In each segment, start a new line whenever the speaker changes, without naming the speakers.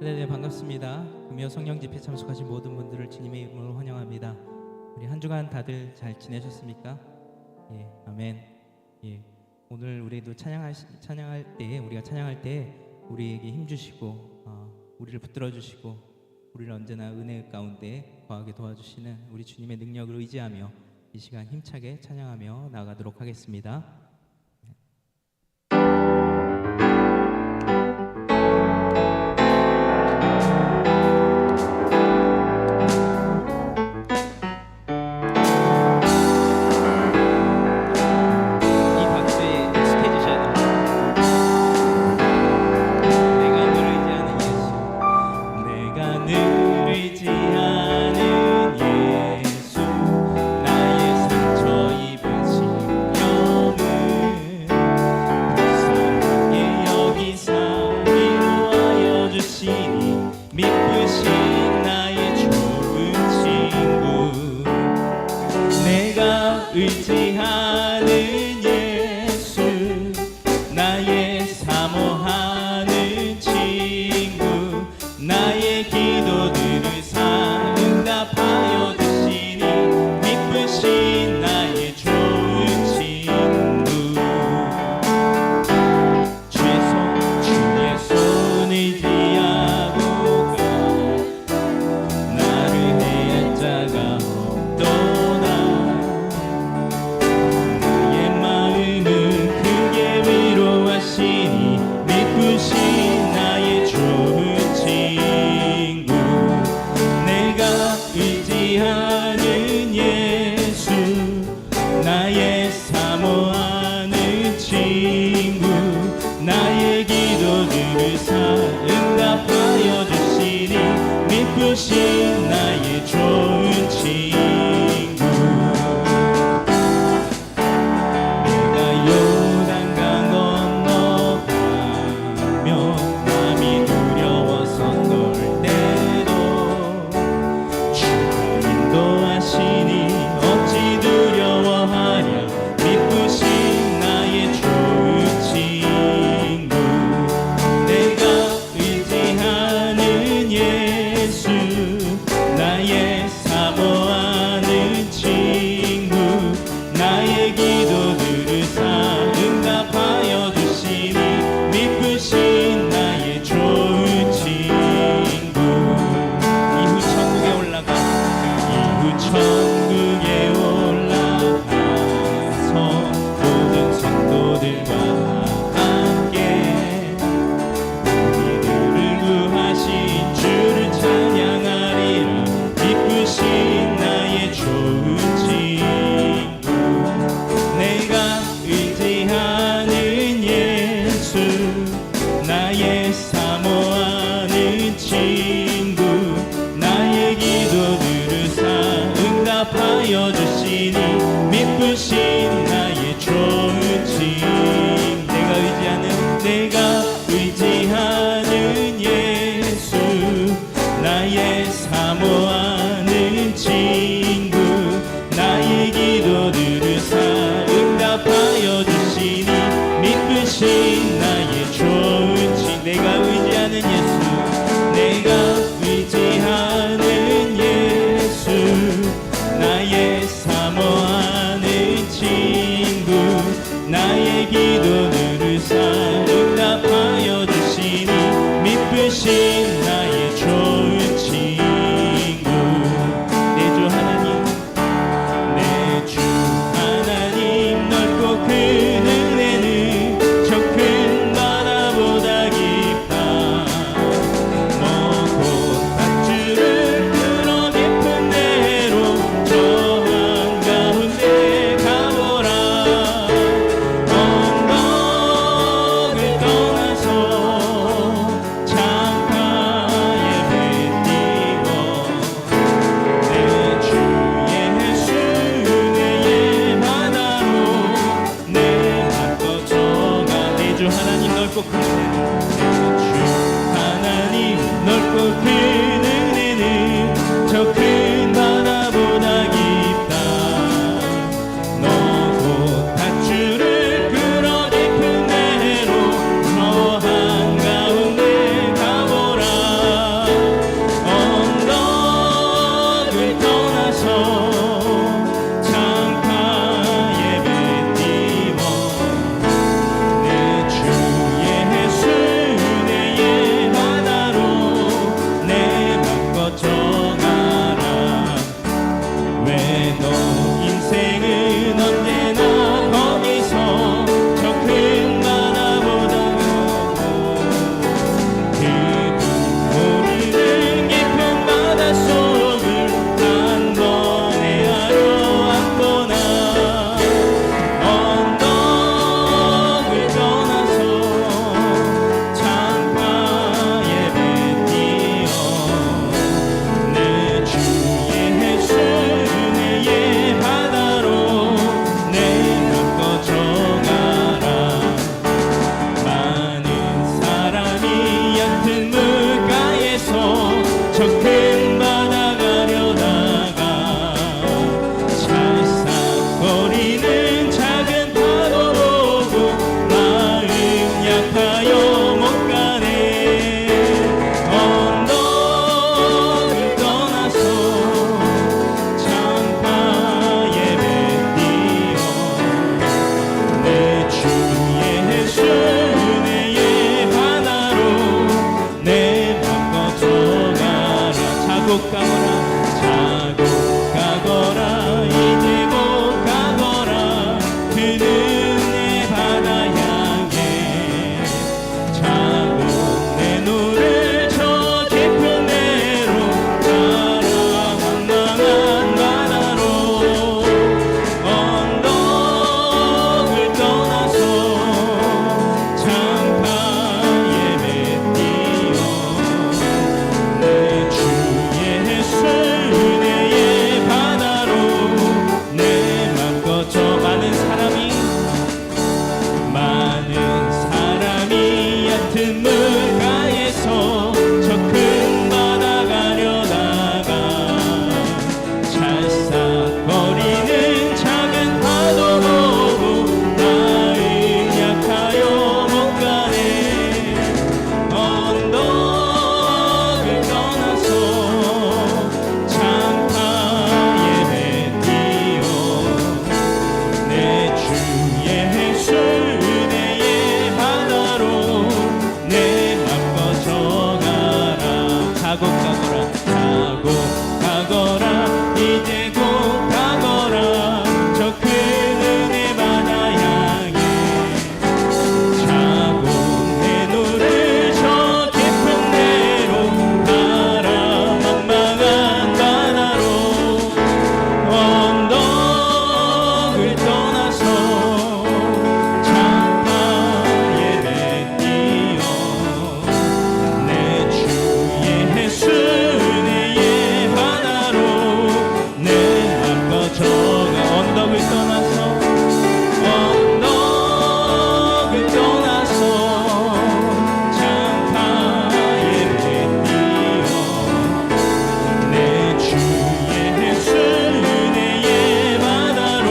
네, 반갑습니다. 금요 성령 집회 참석하신 모든 분들을 주님의 이름으로 환영합니다. 우리 한 주간 다들 잘 지내셨습니까? 예, 아멘. 예, 오늘 우리도 찬양할 때 우리가 찬양할 때 우리에게 힘 주시고 우리를 붙들어 주시고 우리를 언제나 은혜 가운데 거하게 도와주시는 우리 주님의 능력을 의지하며 이 시간 힘차게 찬양하며 나가도록 하겠습니다.
의지하는 예수 나의 사모하는 친구 나의 기도들을 응답하여 주시니 미쁘신 나의 좋은 친구 주의 손 의지하고 가 나를 해할 자가 없도다 미쁘신 나의 좋은 친구 내가 의지하는 예수 나의 사모하는 친구 나의 기도들을 응답하여 주시니 미쁘신 나의 좋은 친구 나의 사모하는 친구 나의 기도들을 응답하여 주시니 미쁘신 나의 좋은 친구 내가 의지하는 예수 나의 사모하는 친구 나의 기도들을 응답하여 주시니 미쁘신 나의 좋은 친구 내가 의지하는 예수 내가 의지하는 예수 나의 사모하는 친구 나의 기도들을 응답하여 주시니 미쁘신 나의 좋은 친구 내 주 하나님 내 주 하나님 넓고 큰 은혜는 저 큰 바다보다 깊다 먼 밧줄을 끌어 깊은 데로 저 한가운데 가보라 언덕을 떠나서 창파 자고 가거라 이제 곧 가거라 그는 내 바다 향해 자고 내 눈을 저 깊은 데로 가라 망망한 바다로 언덕을 떠나서 창가에 맺디어 내 주의 은혜의 바다로 내 맘 꺼져 많은 사람이 얕은 물가에서 저 큰 바다 가려다가 찰싹거리는 작은 파도 보고 나의 약하여 못 가네 언덕을 떠나서 창가에 뱉디어 내 주의 은혜의 바다로 내 맘 꺼져가라 가고 가거라 이제 곧 가거라 저 큰 은혜 바다 향해 자고 내 눈을 저 깊은 데로 가라 망망한 바다로 언덕을 떠나서 창가에 맺디어 내 주의 은혜의 바다로 내 맘 꺼져가 언덕을 떠나서 창가에 맺디어 내 주의 은혜의 바다로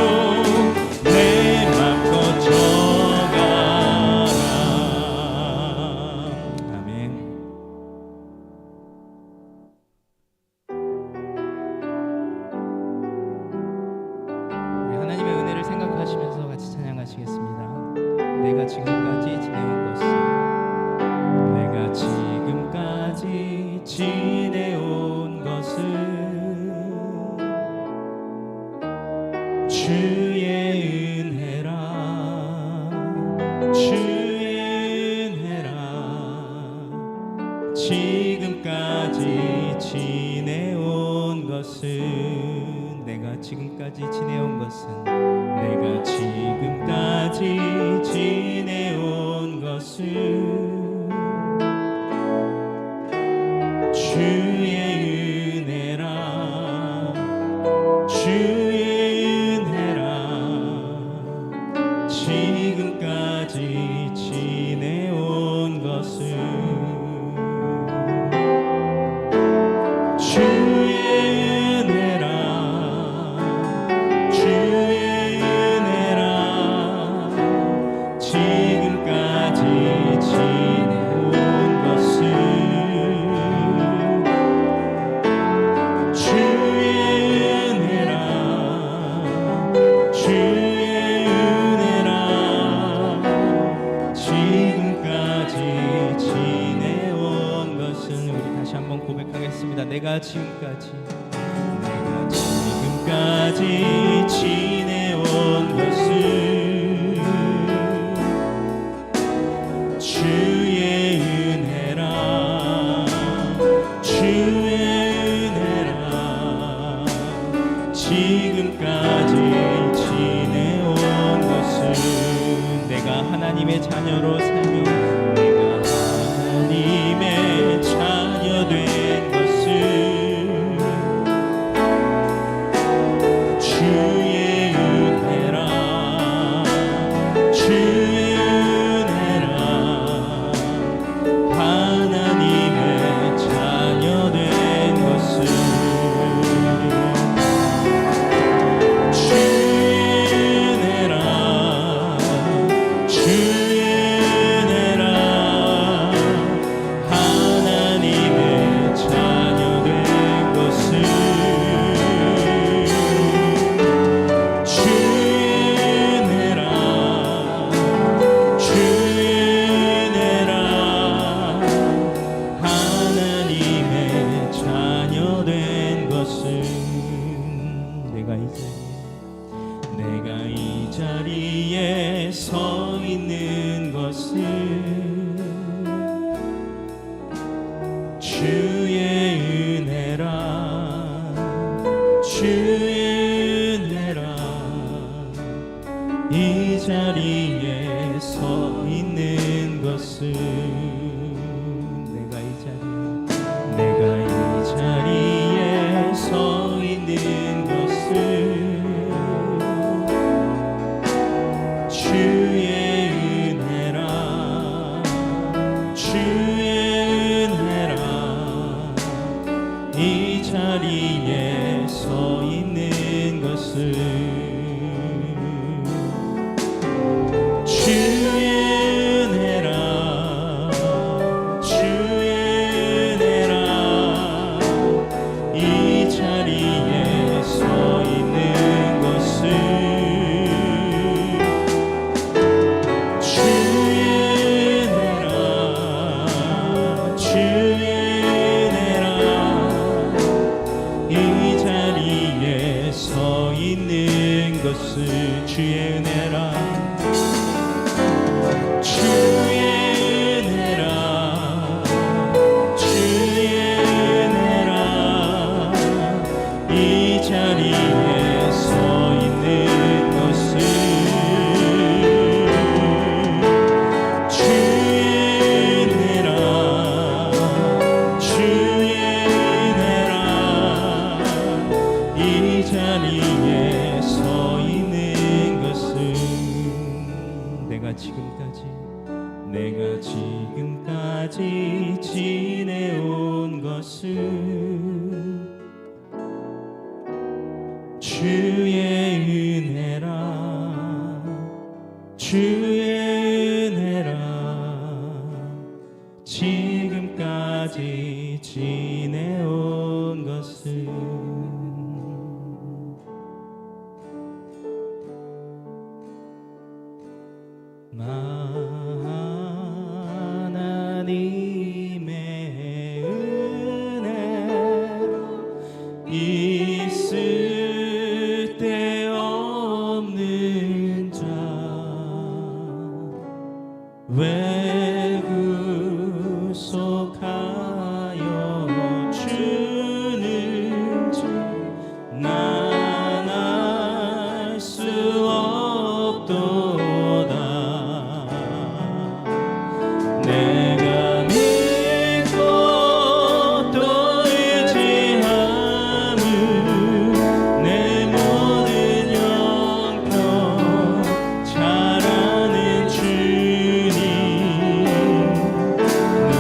내 맘 꺼져가라 아멘.
우리 하나님의 은혜를 생각하시면서 같이 찬양하시겠습니다. 내가 지금까지 지내온 것은 주의 은혜라 지금까지 지내온 것은 내가 지금까지 지내온 것은 주의 은혜라 지금까지 지내온 것은 우리 다시 한번 고백하겠습니다. 내가 지금까지 지내온 것은 주의 은혜라 지금까지 지내온 것은 내가 하나님의 자녀로 살며 내가 하나님의 자녀 된 것은 주의 은혜라
주의 은혜라 주의 은혜라 이 자리에 서 있는 것은 내가 이 자리에 서 있는 것은 주의 은혜라 주의 은혜라 이 자리에 서 있는 것은 주의 은혜라 주의 은혜라 이 자리에 서 있는 것은 주의 은혜라 주의 은혜라 이 자리에 서 있는 것은 주의 은혜라 주의 은혜라 주의 은혜라 이 자리에 서 있는 것은 주의 은혜라 주의 은혜라 이 자리에 서 있는 것은 내가 지금까지 지내온 것은 주의 은혜라 주의 은혜라 지금까지 지내온 것은 하나님의 은혜로 있을 데 없는 자 왜 구속하여 주는지 난 알 수 없도다 내가 믿고 또 의지함은 내 모든 형편 잘 아는 주님 늘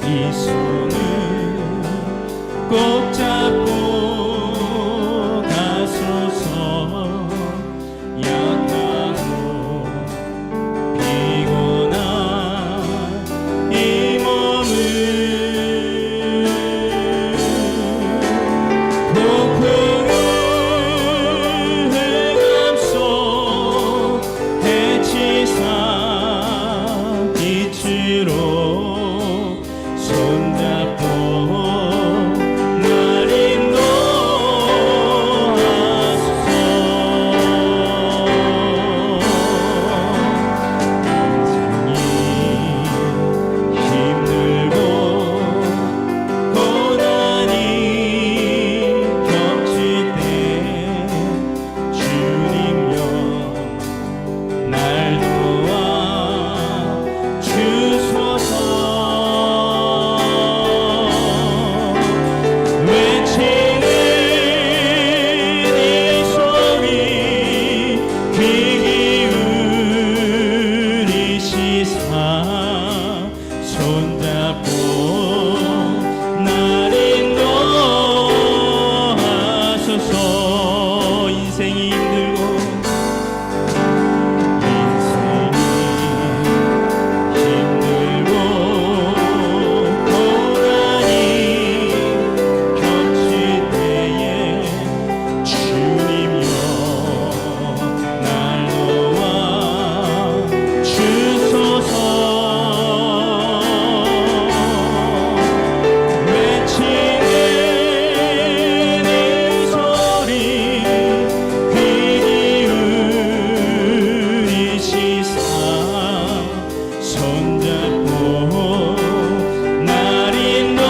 이 손을 꼭 잡고 가소서. 약하고 피곤한 이 몸을 폭풍을 헤엄소 해치사 빛으로 손잡고 날 인도하소서. 인생이 힘들고 고난이 겹칠 때 주님여 날 도와 주소서. 외치는 이 소리 귀 기울이시사 손잡고 날 인도하소서. 인생이 힘들고 고난이 겹칠 때에 주님여 날 도와 주소서. 외치는 이 소리 귀 기울이시사 손잡고 날 인도하소서.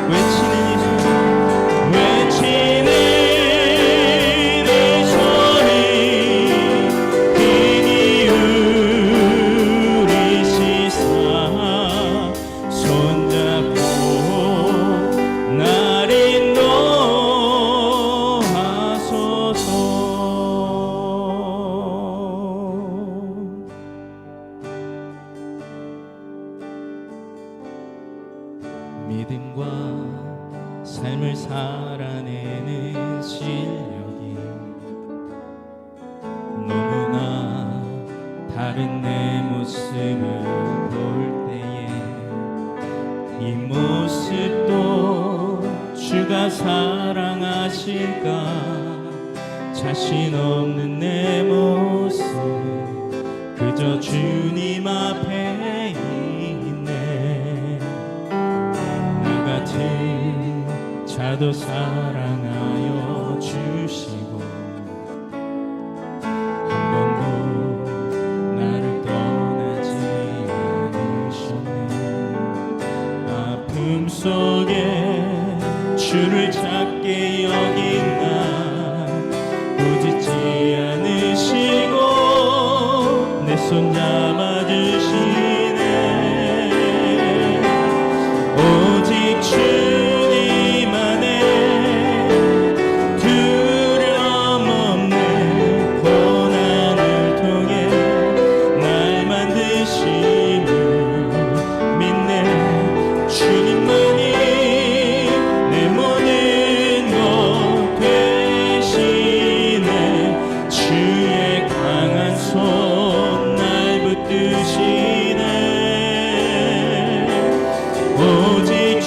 외치는 이 소리 귀 기울이시사 손잡고 날 인도하소서. 믿음과 삶을 살아내는 실력이 너무나 다른 내 모습을 볼 때에 이 모습도 주가 사랑하실까. 자신 없는 내 모습 그저 주님 앞에 있네. 나 같은 자도 사랑하여 주시고 한 번도 나를 떠나지 않으셨네. 아픔 속에 주를 찾게 여긴 나 꾸짖지 않으시고 내 손 잡아주시네. 오직 주님 안에 두려움 없는 고난을 통해 날 만드심을 믿네. 주님만이 내 모든 것 되시네. 주의 강한 손 날 붙드시네. 오직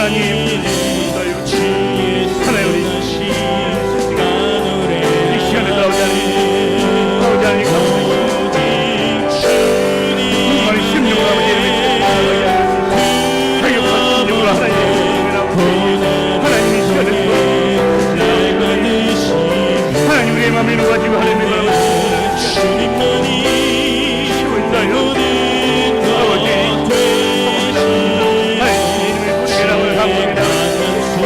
하나님 하나님 우리 이 시간에 나오지 않는 정말 심령으로 아버지 이름에 자격한 심령으로 하나님 하나님 이 시간에 하나님 우리의 마음을 가지고 하나님의 나라를 시원자요 아버지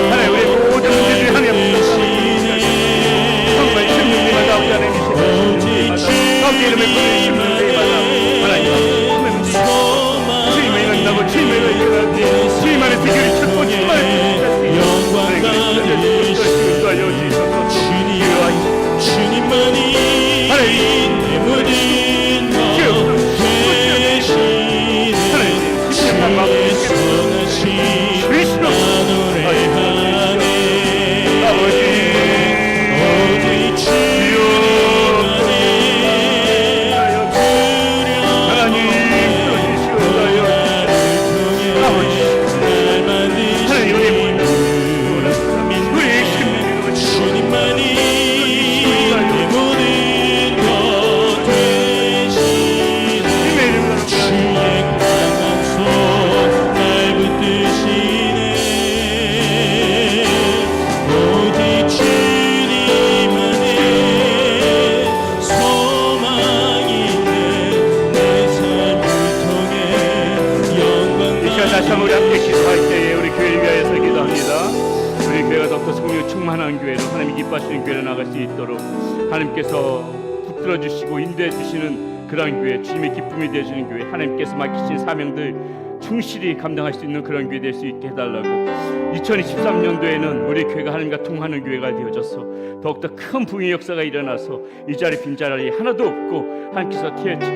하나님 우리 모든 문제들 하나님 정말 심령님마다 아버지 하나님이시고 아버지 이름에 부르는 심령님마다 하나님 주님을 만나고 주님을 이끌어가고 주님만의 비결이 찾고 주님만의
주님만이 내 모든 것 되시네 주의 선하신
다시 한번 우리 함께 기도할 때에 우리 교회를 위하여서 기도합니다. 우리 교회가 더욱더 성령 충만한 교회로 하나님이 기뻐하시는 교회로 나갈 수 있도록 하나님께서 붙들어 주시고 인도해 주시는 그런 교회, 주님의 기쁨이 되어주는 교회, 하나님께서 맡기신 사명들 충실히 감당할 수 있는 그런 교회 될 수 있게 해달라고 2023년도에는 우리 교회가 하나님과 통하는 교회가 되어져서 더욱더 큰 부흥의 역사가 일어나서 이 자리 빈자리 하나도 없고 하나님께서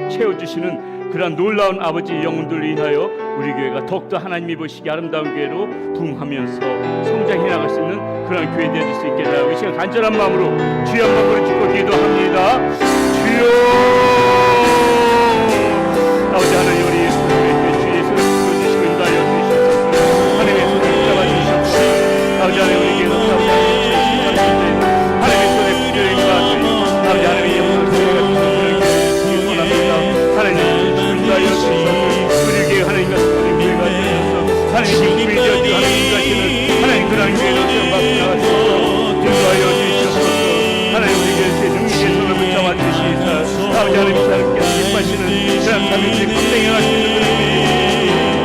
채워주시는 그러한 놀라운 아버지의 영혼들을 위하여 우리 교회가 더욱더 하나님이 보시기 아름다운 교회로 부흥하면서 성장해 나갈 수 있는 그런 교회 되어질 수 있게 해달라고 이 시간 간절한 마음으로 주의 마음으로 듣고 기도합니다. 주여 아버지 하나님 우리 아버지 하나님 우리에게 하나님의 손에 붙들린 것 같으니 아버지 하나님의 영혼을 원합니다. 하나님 인도하여 주셔서 우리에게 하나님과 우리 교회가 되어서 하나님의 기쁨이 되어주고 하나님 인도하시는 하나님 그런 교회로 받고 나가셔서 인도하여 주시옵소서. 하나님 우리에게 제 능력의 손을 붙잡아 주시사 아버지 하나님 하나님께서 기뻐하시는 그런 사명들이 감당해 갈 수 있는 그런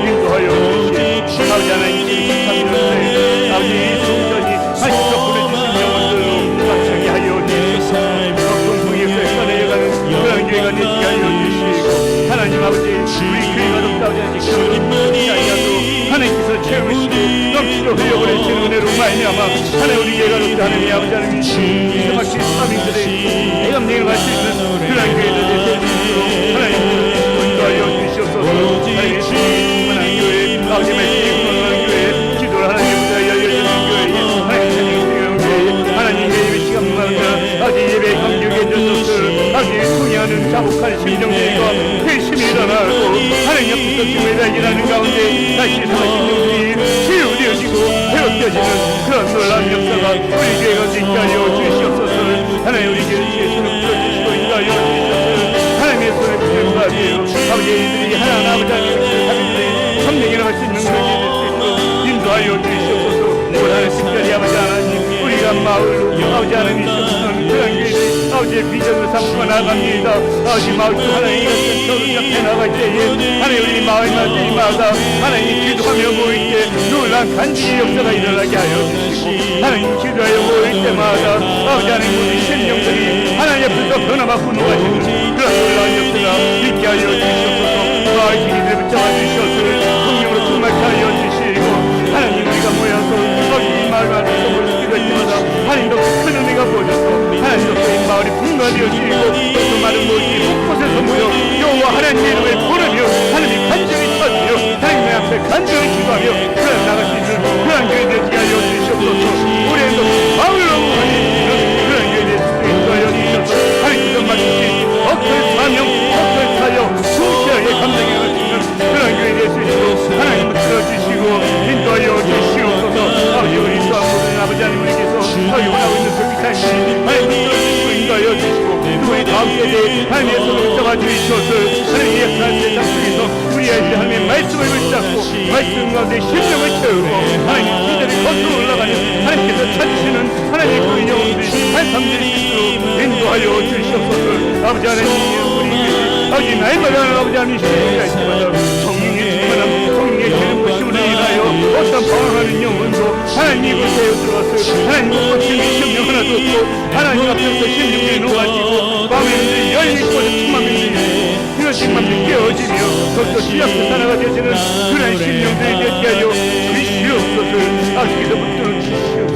인도하여 주시옵소서. 아버지 하나님 아버지 성전이 하나님께서 보내주신 영혼들로 가창게 하여 주시옵소서. 성공에서 꺼내려가는 그런 교회가 되게 하여 주시고 하나님 아버지 우리 교회가 높다고 하지 아니하도 하나님께서 채우시고 넘치도록 흘려보내시는 은혜로 말미암아 하나님 우리 교회가 높다 하나님 아버지 하나님 이스마키 사민들의 애감쟁이를 갈 수 있는 그런 교회들 되시도록 하나님 인도하여 주시옵소서. 하나님 충만한 교회 아버지 말씀이 충만한 교회 기도를 하나님 하나님 예배 시간마다 아버지 예배 감격의 전속들 아버지 통해하는 자복한 심령들과 회심이 일어나고 하나님 앞에서 주님을 일하는 가운데 다시 심령들이 치유되어지고 회복되어지는 그런 놀라운 역사가 우리 교회가 있게 하여 주시옵소서. 하나님 우리 교회의 손을 풀어주시고 인도하여 주시옵소서. 하나님의 손에 붙들고 가세요. 아버지 이들이 하나님 아버지 하나님의 자비들이 성령이 나갈 수 있는 그런 일이 될 수 있도록 인도하여 주시옵소서. 오늘 특별히 아버지 하나님 우리가 마을로 아버지 하나님 있었던 그런 교회를 아버지의 비전을 삼고 나갑니다. 아버지 마을 중 하나님 같은 저를 잡혀 나갈 때에 하나님 우리 마을마다 이마다 하나님 기도하며 모일 때 놀란 간증의 역사가 일어나게 하여 주시고 하나님 기도하여 모일 때마다 아버지 하나님 우리 생명들이 하나님 앞에서 변화가 훈훈하시는 그런 놀라운 역사가 있게 하여 주시옵소서. 마을 주민들을 붙잡아 주시옵소서. 성령으로 충만케 하여 주시고 하나님 우리가 모여서 이 마을마다 기도할 때마다 하나님도 큰 은혜가 보여줘서 하나님도 이 마을이 분노되어지고 또 많은 모임이 곳곳에서 모여 여호와 하나님의 이름을 부르며 하나님이 간절히 찾으며 하나님의 앞에 간절히 기도하며 그런 나갈 수 있는 그런 교회 되게 하여 주시옵소서. 우리도 마을로 하는 그런 교회 되게 하여 주셔서 하나님께서 맡기신 어떤 사명 어떤 사역 수시하게 감당해 갈 수 있는 그런 교회 도와주시옵소서. 하나님 약한 세상 속에서 우리 아이들 하나님의 말씀을 붙잡고 말씀 가운데 심령을 채우고 하나님 기대를 거슬러 올라가는 하나님께서 찾으시는 하나님의 그 영혼들 한 삶들이 있도록 인도하여 주시옵소서. 아버지 하나님 우리 아버지 날마다 아버지 하나님 시간이 날 때마다 성령의 충만함 성령의 기름 부심으로 인하여 어떤 방황하는 영혼도 하나님 이곳에 들어와서 하나님 꽃같은 심령 하나도 없고 하나님 앞에서 심령이 녹아지고 마음의 문들이 열리고 충만함이 그것만 깨어지며 더욱더 지약한 하나가 되시는 그런 심령들이 되게 하여 주시옵소서. 아버지께서 붙들어 주시옵소서.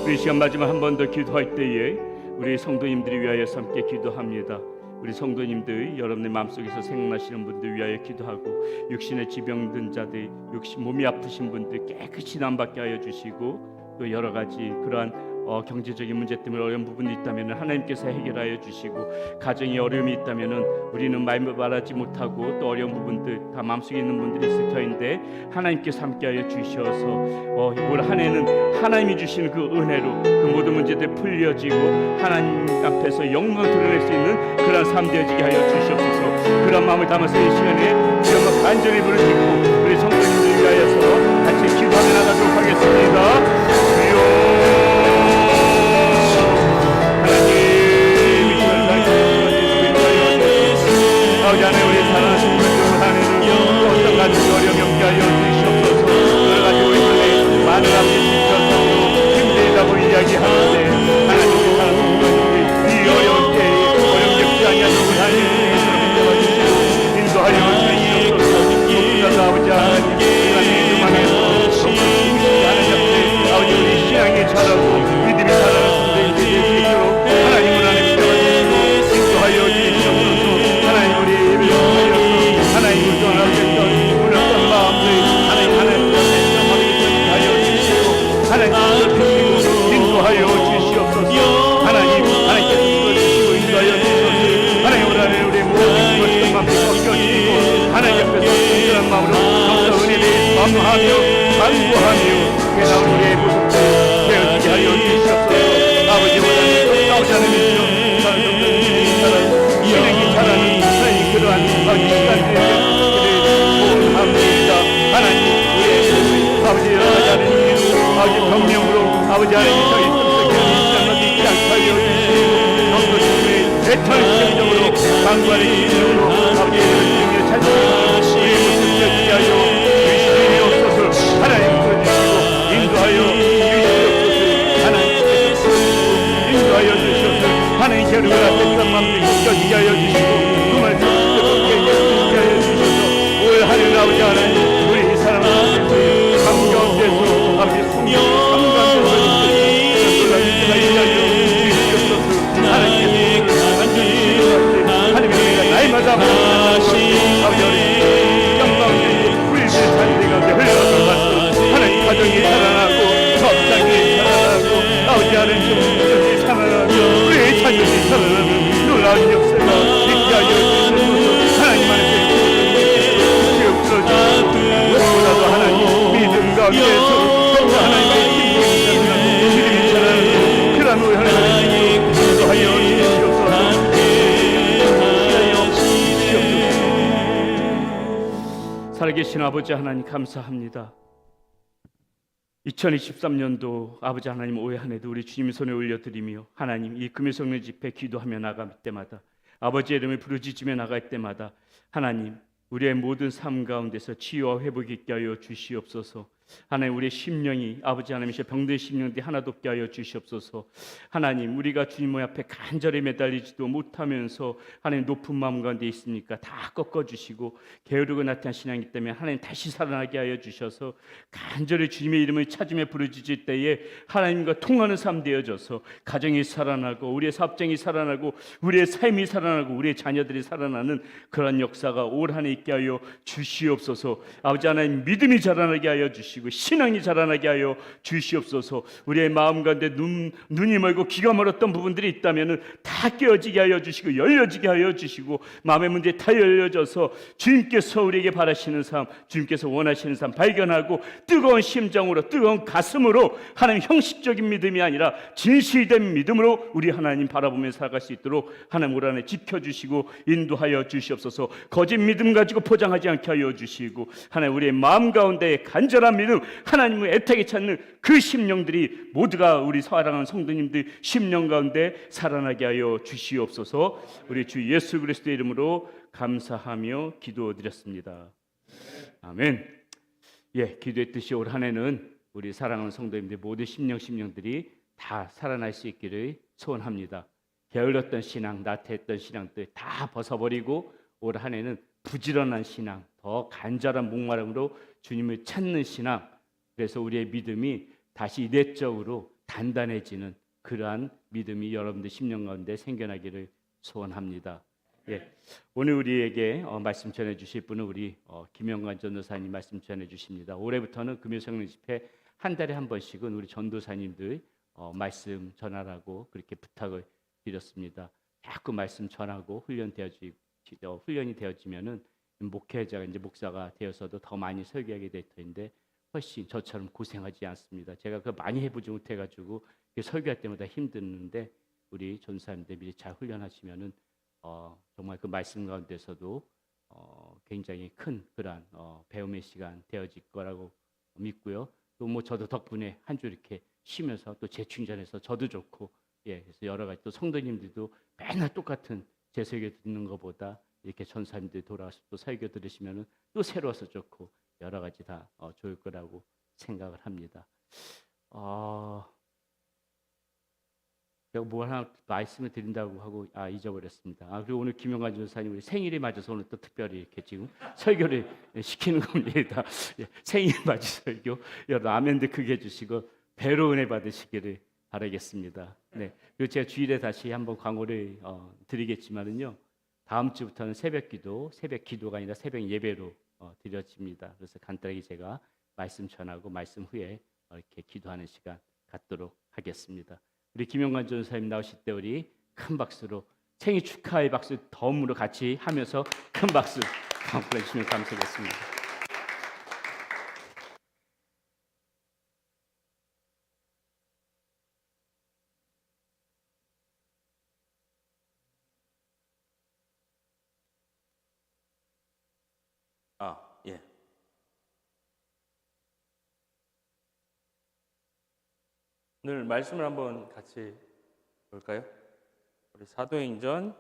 우리 시간 마지막 한 번 더 기도할 때에 우리 성도님들이 위하여 함께 기도합니다. 우리 성도님들 여러분의 마음속에서 생각나시는 분들 위하여 기도하고 육신의 지병든 자들 몸이 아프신 분들 깨끗이 남받게 하여 주시고 또 여러 가지 그러한 경제적인 문제 때문에 어려운 부분이 있다면 하나님께서 해결하여 주시고 가정에 어려움이 있다면 우리는 말하지 못하고 또 어려운 부분들 다 마음속에 있는 분들이 있을 터인데 하나님께서 함께하여 주셔서 올 한 해는 하나님이 주시는 그 은혜로 그 모든 문제들 풀려지고 하나님 앞에서 영광을 드러낼 수 있는 그런 삶 되어지게 하여 주시옵소서. 그런 마음을 담아서 이 시간에 우리가 간절히 부르짖고 우리 성도님들 위하여서 같이 기도하며 나가도록 하겠습니다. 주여 아버지 하나님 우리 사랑하는 분들 하나님 어떤 가지 어려움이 없게 하여 주시옵소서. 여러 가지 우리 삶에 많은 아버지 지켜서 힘들다고 이야기하는데 하나님 우리 사랑하는 분들이 이 어려운 때에 어렵게 없지 아니하도록 하나님 인도하여 주시고 인도하여 주시옵소서. 무엇보다도 아버지 하나님 하나님 그만해서 성실히 하는 자들 아버지 우리 신앙이 자라고 믿음이 자라는 분들이 될 수 있도록 하나님을 하나님 붙잡아주시고 인도하여 주시옵소서. 하나님 우리 예배하여서 하나님을 떠나겠던 무력한 마음들 하나님 하여 주시고 하나님 주시고 인도하여 주시옵소서. 하나님께서 주시고 인도하여 주시옵소서. 하나님 우리 모든 것들 마음에 꺾여지고 하나님 앞에서 진실한 마음으로 감사 은혜를 감사하며 간구하며 깨달은 우리의 모습들 되어지게 하여 주시옵소서. 아버지보다는 싸우지 않으면서 신앙이 자라는 하나님 그러한 시간들을 소원합니다. 하나님 우리의 아버지 여러가지 하나님 아버지 경명으로 아버지 하나님 저희 꿈속에 일상하게 있지 않게 하여 주시고 성도님의 애타는 심정으로 강구하는 심정으로 아버지 주님의 찬송을 우리의 모습 되게 하여 주시옵소서. 하나님 풀어주시고 인도하여 주시옵소서. 하나님께서 풀어주시고 인도하여 주시옵소서. 하나님 겨루가 앞에 마음을 껴지게 하여 주시고 그 말씀 껴지게 하여 주셔서 올 하늘 아버지 하나님 우리 사랑하는 삶 가운데서 아버지 풍경 삶 가운데서 놀라게 하여 주시옵소서. 하나님께서 만져주시는 하나님의 은혜가 날마다 아버지 우리 영광의 우리의 삶 가운데 흘러가는 것을 하나님 가정이 살아나고 법장이 살아나고 아버지 하나님 성전이 살아나고 우리의 자녀이 살아나는 놀라운 역사가 있게 하여 주시옵소서. 하나님 안에 무엇보다도 하나님 믿음 가운데서 또 하나님의 힘이 살아나고 믿음이 살아나고 그런 우리 하나님 인도하여 주시옵소서. 살아계신 아버지 하나님 감사합니다. 2023년도 아버지 하나님 올해 한 해도 우리 주님 손에 올려드리며 하나님 이 금요성령 집회 기도하며 나갈 때마다 아버지의 이름을 부르짖으며 나갈 때마다 하나님 우리의 모든 삶 가운데서 치유와 회복이 있게 하여 주시옵소서. 하나님 우리의 심령이 아버지 하나님이시여 병든 심령들이 하나도 없게 하여 주시옵소서. 하나님 우리가 주님 앞에 간절히 매달리지도 못하면서 하나님 높은 마음 가운데 있으니까 다 꺾어주시고 게으르고 나태한 신앙이기 때문에 하나님 다시 살아나게 하여 주셔서 간절히 주님의 이름을 찾으며 부르짖을 때에 하나님과 통하는 삶 되어져서 가정이 살아나고 우리의 사업장이 살아나고 우리의 삶이 살아나고 우리의 자녀들이 살아나는 그런 역사가 올 한 해 있게 하여 주시옵소서. 아버지 하나님 믿음이 자라나게 하여 주시옵소서. 주시고 신앙이 자라나게 하여 주시옵소서. 우리의 마음 가운데 눈이 멀고 귀가 멀었던 부분들이 있다면 다 깨어지게 하여 주시고 열려지게 하여 주시고 마음의 문제 다 열려져서 주님께서 우리에게 바라시는 삶, 주님께서 원하시는 삶 발견하고 뜨거운 심정으로 뜨거운 가슴으로 하나님 형식적인 믿음이 아니라 진실된 믿음으로 우리 하나님 바라보며 살아갈 수 있도록 하나님 올 한해 지켜주시고 인도하여 주시옵소서. 거짓 믿음 가지고 포장하지 않게 하여 주시고 하나님 우리의 마음 가운데 간절한 믿음 하나님을 애타게 찾는 그 심령들이 모두가 우리 사랑하는 성도님들 심령 가운데 살아나게 하여 주시옵소서. 우리 주 예수 그리스도의 이름으로 감사하며 기도드렸습니다. 아멘. 예, 기도했듯이 올 한해는 우리 사랑하는 성도님들 모두 심령들이 다 살아날 수 있기를 소원합니다. 게을렀던 신앙, 나태했던 신앙들 다 벗어버리고 올 한해는 부지런한 신앙, 더 간절한 목마름으로 주님을 찾는 신앙, 그래서 우리의 믿음이 다시 이례적으로 단단해지는 그러한 믿음이 여러분들 심령 가운데 생겨나기를 소원합니다. 예, 오늘 우리에게 말씀 전해주실 분은 우리 김영관 전도사님 말씀 전해주십니다. 올해부터는 금요성령 집회 한 달에 한 번씩은 우리 전도사님들 말씀 전하라고 그렇게 부탁을 드렸습니다. 자꾸 말씀 전하고 훈련이 되어지면은 목회자가 이제 목사가 되어서도 더 많이 설교하게 될 텐데 훨씬 저처럼 고생하지 않습니다. 제가 그 많이 해보지 못해가지고 설교할 때마다 힘드는데 우리 전사님들 미리 잘 훈련하시면은 정말 그 말씀 가운데서도 굉장히 큰 그러한 배움의 시간 되어질 거라고 믿고요. 또 뭐 저도 덕분에 한 주 이렇게 쉬면서 또 재충전해서 저도 좋고 예, 그래서 여러 가지 또 성도님들도 맨날 똑같은 제 설교 듣는 것보다 이렇게 전사님들 돌아와서 또 설교 들으시면은 또 새로워서 좋고 여러 가지 다 좋을 거라고 생각을 합니다. 제가 뭐 하나 말씀을 드린다고 하고 잊어버렸습니다. 그리고 오늘 김영관 전사님 우리 생일이 맞아서 오늘 또 특별히 이렇게 지금 설교를 시키는 겁니다. 예, 생일 맞이 설교 여러분 아멘들 크게 해주시고 배로 은혜 받으시기를 바라겠습니다. 네, 그리고 제가 주일에 다시 한번 광고를 드리겠지만은요. 다음 주부터는 새벽 기도가 아니라 새벽 예배로 드려집니다. 그래서 간단하게 제가 말씀 전하고 말씀 후에 이렇게 기도하는 시간 갖도록 하겠습니다. 우리 김영관 전사님 나오실 때 우리 큰 박수로 생일 축하의 박수 덤으로 같이 하면서 큰 박수 보내주시면 감사하겠습니다.
예. 오늘 말씀을 한번 같이 볼까요? 우리 사도행전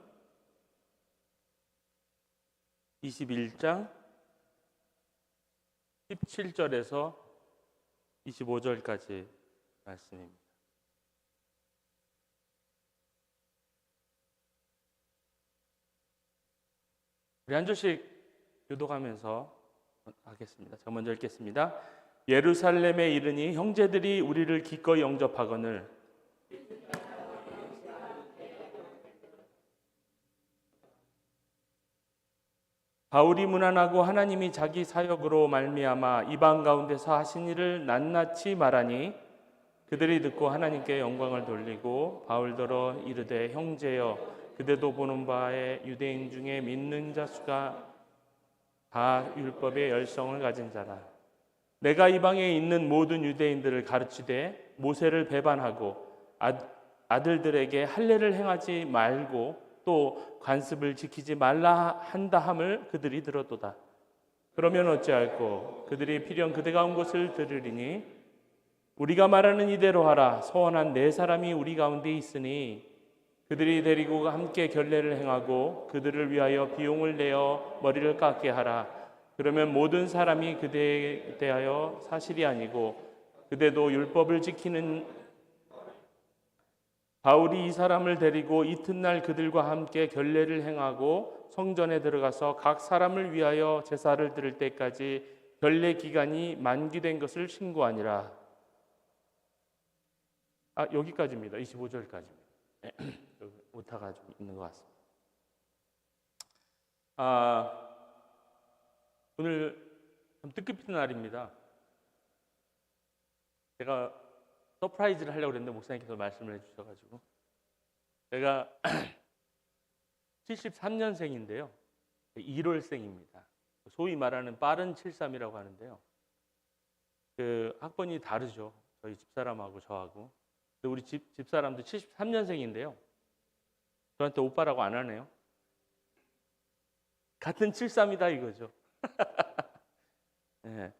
21장 17절에서 25절까지 말씀입니다. 우리 한 절씩 교독하면서 하겠습니다. 제가 먼저 읽겠습니다. 예루살렘에 이르니 형제들이 우리를 기꺼이 영접하거늘 바울이 문안하고 하나님이 자기 사역으로 말미암아 이방 가운데서 하신 일을 낱낱이 말하니 그들이 듣고 하나님께 영광을 돌리고 바울더러 이르되 형제여 그대도 보는 바에 유대인 중에 믿는 자 수가 다 율법의 열성을 가진 자라. 내가 이방에 있는 모든 유대인들을 가르치되 모세를 배반하고 아들들에게 할례를 행하지 말고 또 관습을 지키지 말라 한다 함을 그들이 들었도다. 그러면 어찌할꼬? 그들이 필연 그대가 온 것을 들으리니 우리가 말하는 이대로 하라. 소원한 네 사람이 우리 가운데 있으니 그들이 데리고 함께 결례를 행하고 그들을 위하여 비용을 내어 머리를 깎게 하라. 그러면 모든 사람이 그대에 대하여 사실이 아니고 그대도 율법을 지키는 바울이 이 사람을 데리고 이튿날 그들과 함께 결례를 행하고 성전에 들어가서 각 사람을 위하여 제사를 드릴 때까지 결례 기간이 만기된 것을 신고하니라. 여기까지입니다. 25절까지입니다. 오타가 좀 있는 것 같습니다. 오늘 참 뜻깊은 날입니다. 제가 서프라이즈를 하려고 그랬는데 목사님께서 말씀을 해주셔가지고 제가 73년생인데요. 1월생입니다. 소위 말하는 빠른 73이라고 하는데요. 그 학번이 다르죠. 저희 집사람하고 저하고. 근데 우리 집사람도 73년생인데요. 저한테 오빠라고 안 하네요. 같은 73이다 이거죠. 네.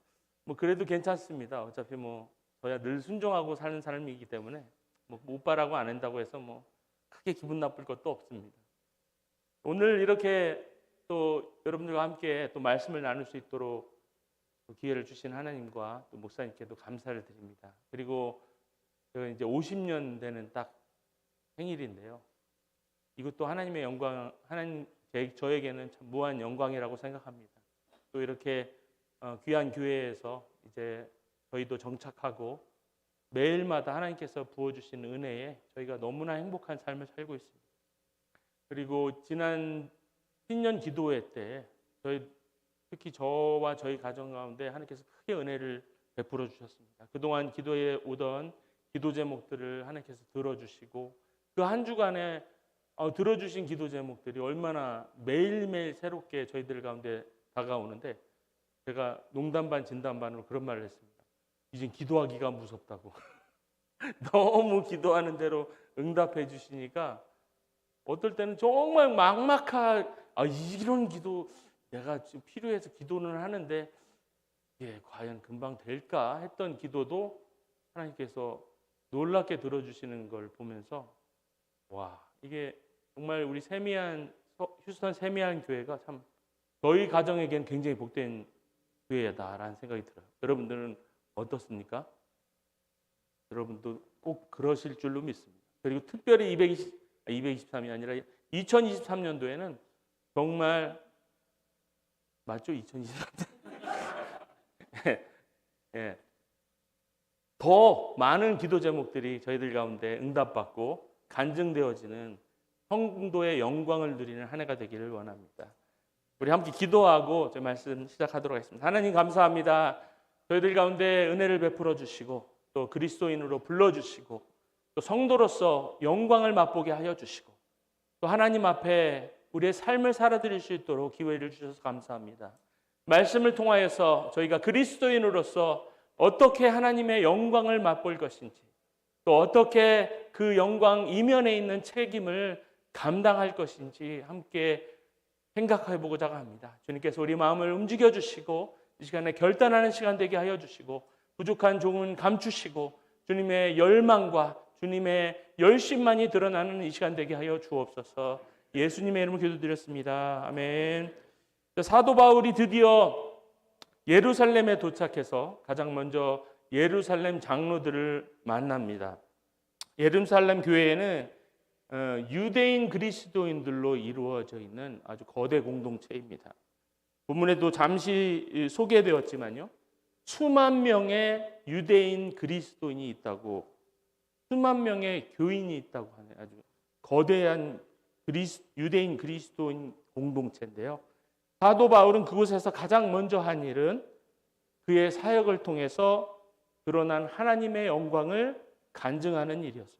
뭐 그래도 괜찮습니다. 어차피 뭐 저야 늘 순종하고 사는 사람이기 때문에 뭐 오빠라고 안 한다고 해서 뭐 크게 기분 나쁠 것도 없습니다. 오늘 이렇게 또 여러분들과 함께 또 말씀을 나눌 수 있도록 기회를 주신 하나님과 또 목사님께도 감사를 드립니다. 그리고 제가 이제 50년 되는 딱 생일인데요. 이것도 하나님의 영광, 저에게는 참 무한 영광이라고 생각합니다. 또 이렇게 귀한 교회에서 이제 저희도 정착하고 매일마다 하나님께서 부어주신 은혜에 저희가 너무나 행복한 삶을 살고 있습니다. 그리고 지난 신년 기도회 때 특히 저와 저희 가정 가운데 하나님께서 크게 은혜를 베풀어 주셨습니다. 그동안 기도에 오던 기도 제목들을 하나님께서 들어주시고 그 한 주간에 들어주신 기도 제목들이 얼마나 매일매일 새롭게 저희들 가운데 다가오는데 제가 농담 반 진담 반으로 그런 말을 했습니다. 이젠 기도하기가 무섭다고. 너무 기도하는 대로 응답해 주시니까 어떨 때는 정말 막막한 이런 기도 내가 지금 필요해서 기도는 하는데 이게 과연 금방 될까 했던 기도도 하나님께서 놀랍게 들어주시는 걸 보면서 와 이게 정말 우리 휴스턴 세미한 교회가 참 저희 가정에겐 굉장히 복된 교회다라는 생각이 들어요. 여러분들은 어떻습니까? 여러분도 꼭 그러실 줄로 믿습니다. 그리고 특별히 223이 아니라 2023년도에는 정말 맞죠? 2023년 예. 더 많은 기도 제목들이 저희들 가운데 응답받고 간증되어지는 성도의 영광을 누리는 한 해가 되기를 원합니다. 우리 함께 기도하고 제 말씀 시작하도록 하겠습니다. 하나님 감사합니다. 저희들 가운데 은혜를 베풀어 주시고 또 그리스도인으로 불러주시고 또 성도로서 영광을 맛보게 하여 주시고 또 하나님 앞에 우리의 삶을 살아드릴 수 있도록 기회를 주셔서 감사합니다. 말씀을 통하여서 저희가 그리스도인으로서 어떻게 하나님의 영광을 맛볼 것인지 또 어떻게 그 영광 이면에 있는 책임을 감당할 것인지 함께 생각해 보고자 합니다. 주님께서 우리 마음을 움직여 주시고 이 시간에 결단하는 시간 되게 하여 주시고 부족한 종은 감추시고 주님의 열망과 주님의 열심만이 드러나는 이 시간 되게 하여 주옵소서. 예수님의 이름으로 기도드렸습니다. 아멘. 사도 바울이 드디어 예루살렘에 도착해서 가장 먼저 예루살렘 장로들을 만납니다. 예루살렘 교회에는 유대인 그리스도인들로 이루어져 있는 아주 거대 공동체입니다. 본문에도 잠시 소개되었지만요. 수만 명의 유대인 그리스도인이 있다고, 수만 명의 교인이 있다고 하는 아주 거대한 유대인 그리스도인 공동체인데요. 사도 바울은 그곳에서 가장 먼저 한 일은 그의 사역을 통해서 드러난 하나님의 영광을 간증하는 일이었습니다.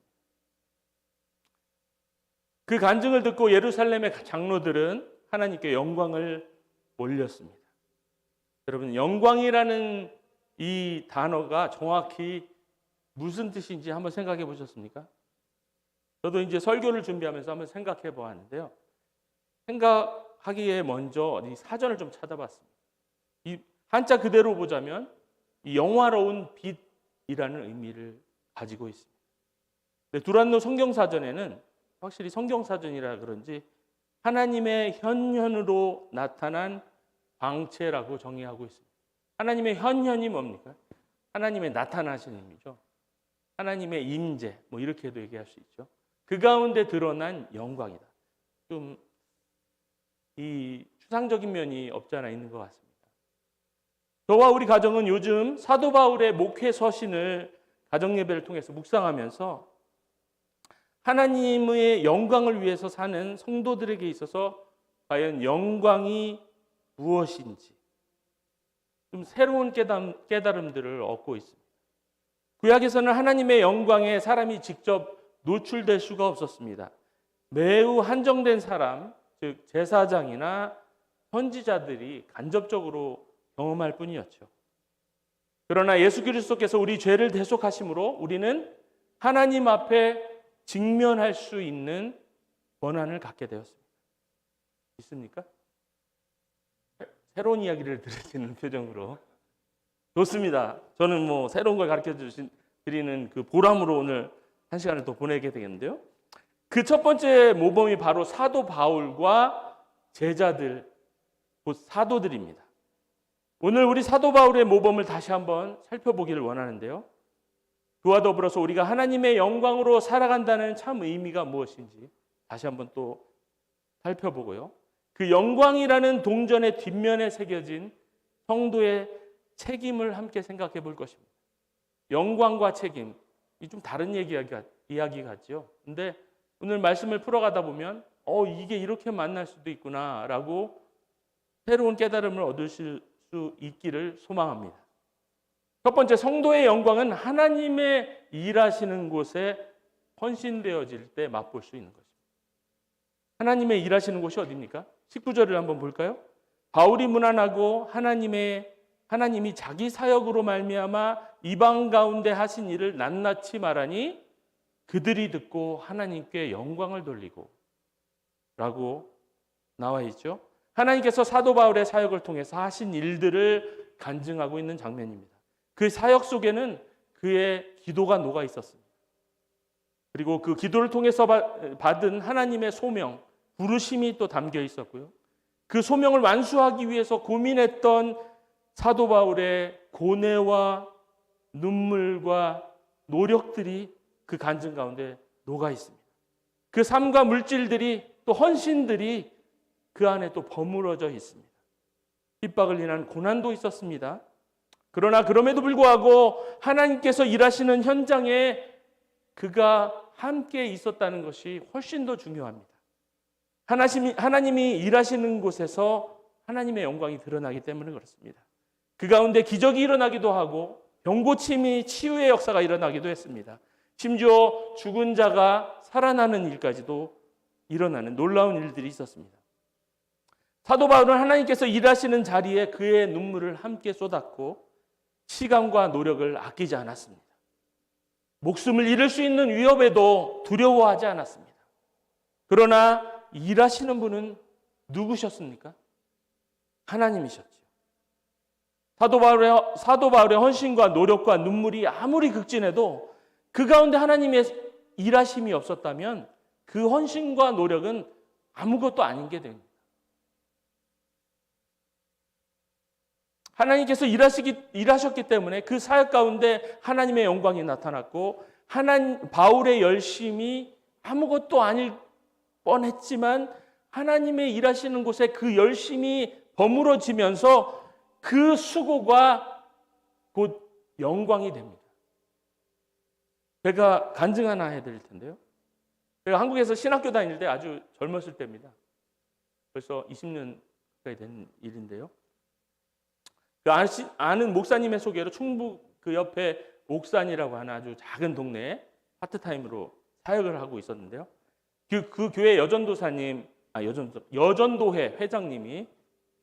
그 간증을 듣고 예루살렘의 장로들은 하나님께 영광을 올렸습니다. 여러분, 영광이라는 이 단어가 정확히 무슨 뜻인지 한번 생각해 보셨습니까? 저도 이제 설교를 준비하면서 한번 생각해 보았는데요. 생각하기에 먼저 이 사전을 좀 찾아봤습니다. 이 한자 그대로 보자면 이 영화로운 빛이라는 의미를 가지고 있습니다. 두란노 성경사전에는 확실히 성경사전이라 그런지 하나님의 현현으로 나타난 광채라고 정의하고 있습니다. 하나님의 현현이 뭡니까? 하나님의 나타나신 의미죠. 하나님의 임재, 뭐 이렇게도 얘기할 수 있죠. 그 가운데 드러난 영광이다. 좀 이 추상적인 면이 없지 않아 있는 것 같습니다. 저와 우리 가정은 요즘 사도 바울의 목회 서신을 가정 예배를 통해서 묵상하면서 하나님의 영광을 위해서 사는 성도들에게 있어서 과연 영광이 무엇인지 좀 새로운 깨달음들을 얻고 있습니다. 구약에서는 하나님의 영광에 사람이 직접 노출될 수가 없었습니다. 매우 한정된 사람, 즉 제사장이나 선지자들이 간접적으로 경험할 뿐이었죠. 그러나 예수 그리스도께서 우리 죄를 대속하심으로 우리는 하나님 앞에 직면할 수 있는 권한을 갖게 되었습니다. 있습니까? 새로운 이야기를 들으시는 표정으로. 좋습니다. 저는 뭐 새로운 걸 가르쳐 드리는 그 보람으로 오늘 한 시간을 또 보내게 되겠는데요. 그 첫 번째 모범이 바로 사도 바울과 제자들, 곧 사도들입니다. 오늘 우리 사도 바울의 모범을 다시 한번 살펴보기를 원하는데요. 그와 더불어서 우리가 하나님의 영광으로 살아간다는 참 의미가 무엇인지 다시 한번 또 살펴보고요. 그 영광이라는 동전의 뒷면에 새겨진 성도의 책임을 함께 생각해 볼 것입니다. 영광과 책임, 이 좀 다른 이야기 같죠. 근데 오늘 말씀을 풀어가다 보면 이게 이렇게 만날 수도 있구나라고 새로운 깨달음을 얻으실 수 있기를 소망합니다. 첫 번째, 성도의 영광은 하나님의 일하시는 곳에 헌신되어질 때 맛볼 수 있는 것입니다. 하나님의 일하시는 곳이 어디입니까? 19절을 한번 볼까요? 바울이 문안하고 하나님이 자기 사역으로 말미암아 이방 가운데 하신 일을 낱낱이 말하니 그들이 듣고 하나님께 영광을 돌리고 라고 나와 있죠. 하나님께서 사도 바울의 사역을 통해서 하신 일들을 간증하고 있는 장면입니다. 그 사역 속에는 그의 기도가 녹아 있었습니다. 그리고 그 기도를 통해서 받은 하나님의 소명, 부르심이 또 담겨 있었고요. 그 소명을 완수하기 위해서 고민했던 사도 바울의 고뇌와 눈물과 노력들이 그 간증 가운데 녹아 있습니다. 그 삶과 물질들이 또 헌신들이 그 안에 또 버무러져 있습니다. 핍박을 인한 고난도 있었습니다. 그러나 그럼에도 불구하고 하나님께서 일하시는 현장에 그가 함께 있었다는 것이 훨씬 더 중요합니다. 하나님이 일하시는 곳에서 하나님의 영광이 드러나기 때문에 그렇습니다. 그 가운데 기적이 일어나기도 하고 병고침이 치유의 역사가 일어나기도 했습니다. 심지어 죽은 자가 살아나는 일까지도 일어나는 놀라운 일들이 있었습니다. 사도 바울은 하나님께서 일하시는 자리에 그의 눈물을 함께 쏟았고 시간과 노력을 아끼지 않았습니다. 목숨을 잃을 수 있는 위협에도 두려워하지 않았습니다. 그러나 일하시는 분은 누구셨습니까? 하나님이셨죠. 사도 바울의 헌신과 노력과 눈물이 아무리 극진해도 그 가운데 하나님의 일하심이 없었다면 그 헌신과 노력은 아무것도 아닌 게 됩니다. 하나님께서 일하셨기 때문에 그 사역 가운데 하나님의 영광이 나타났고 바울의 열심이 아무것도 아닐 뻔했지만 하나님의 일하시는 곳에 그 열심이 버무러지면서 그 수고가 곧 영광이 됩니다. 제가 간증 하나 해드릴 텐데요. 제가 한국에서 신학교 다닐 때 아주 젊었을 때입니다. 벌써 20년 가까이 된 일인데요. 그 아는 목사님의 소개로 충북 그 옆에 옥산이라고 하는 아주 작은 동네에 파트타임으로 사역을 하고 있었는데요. 그 교회 여전도회 회장님이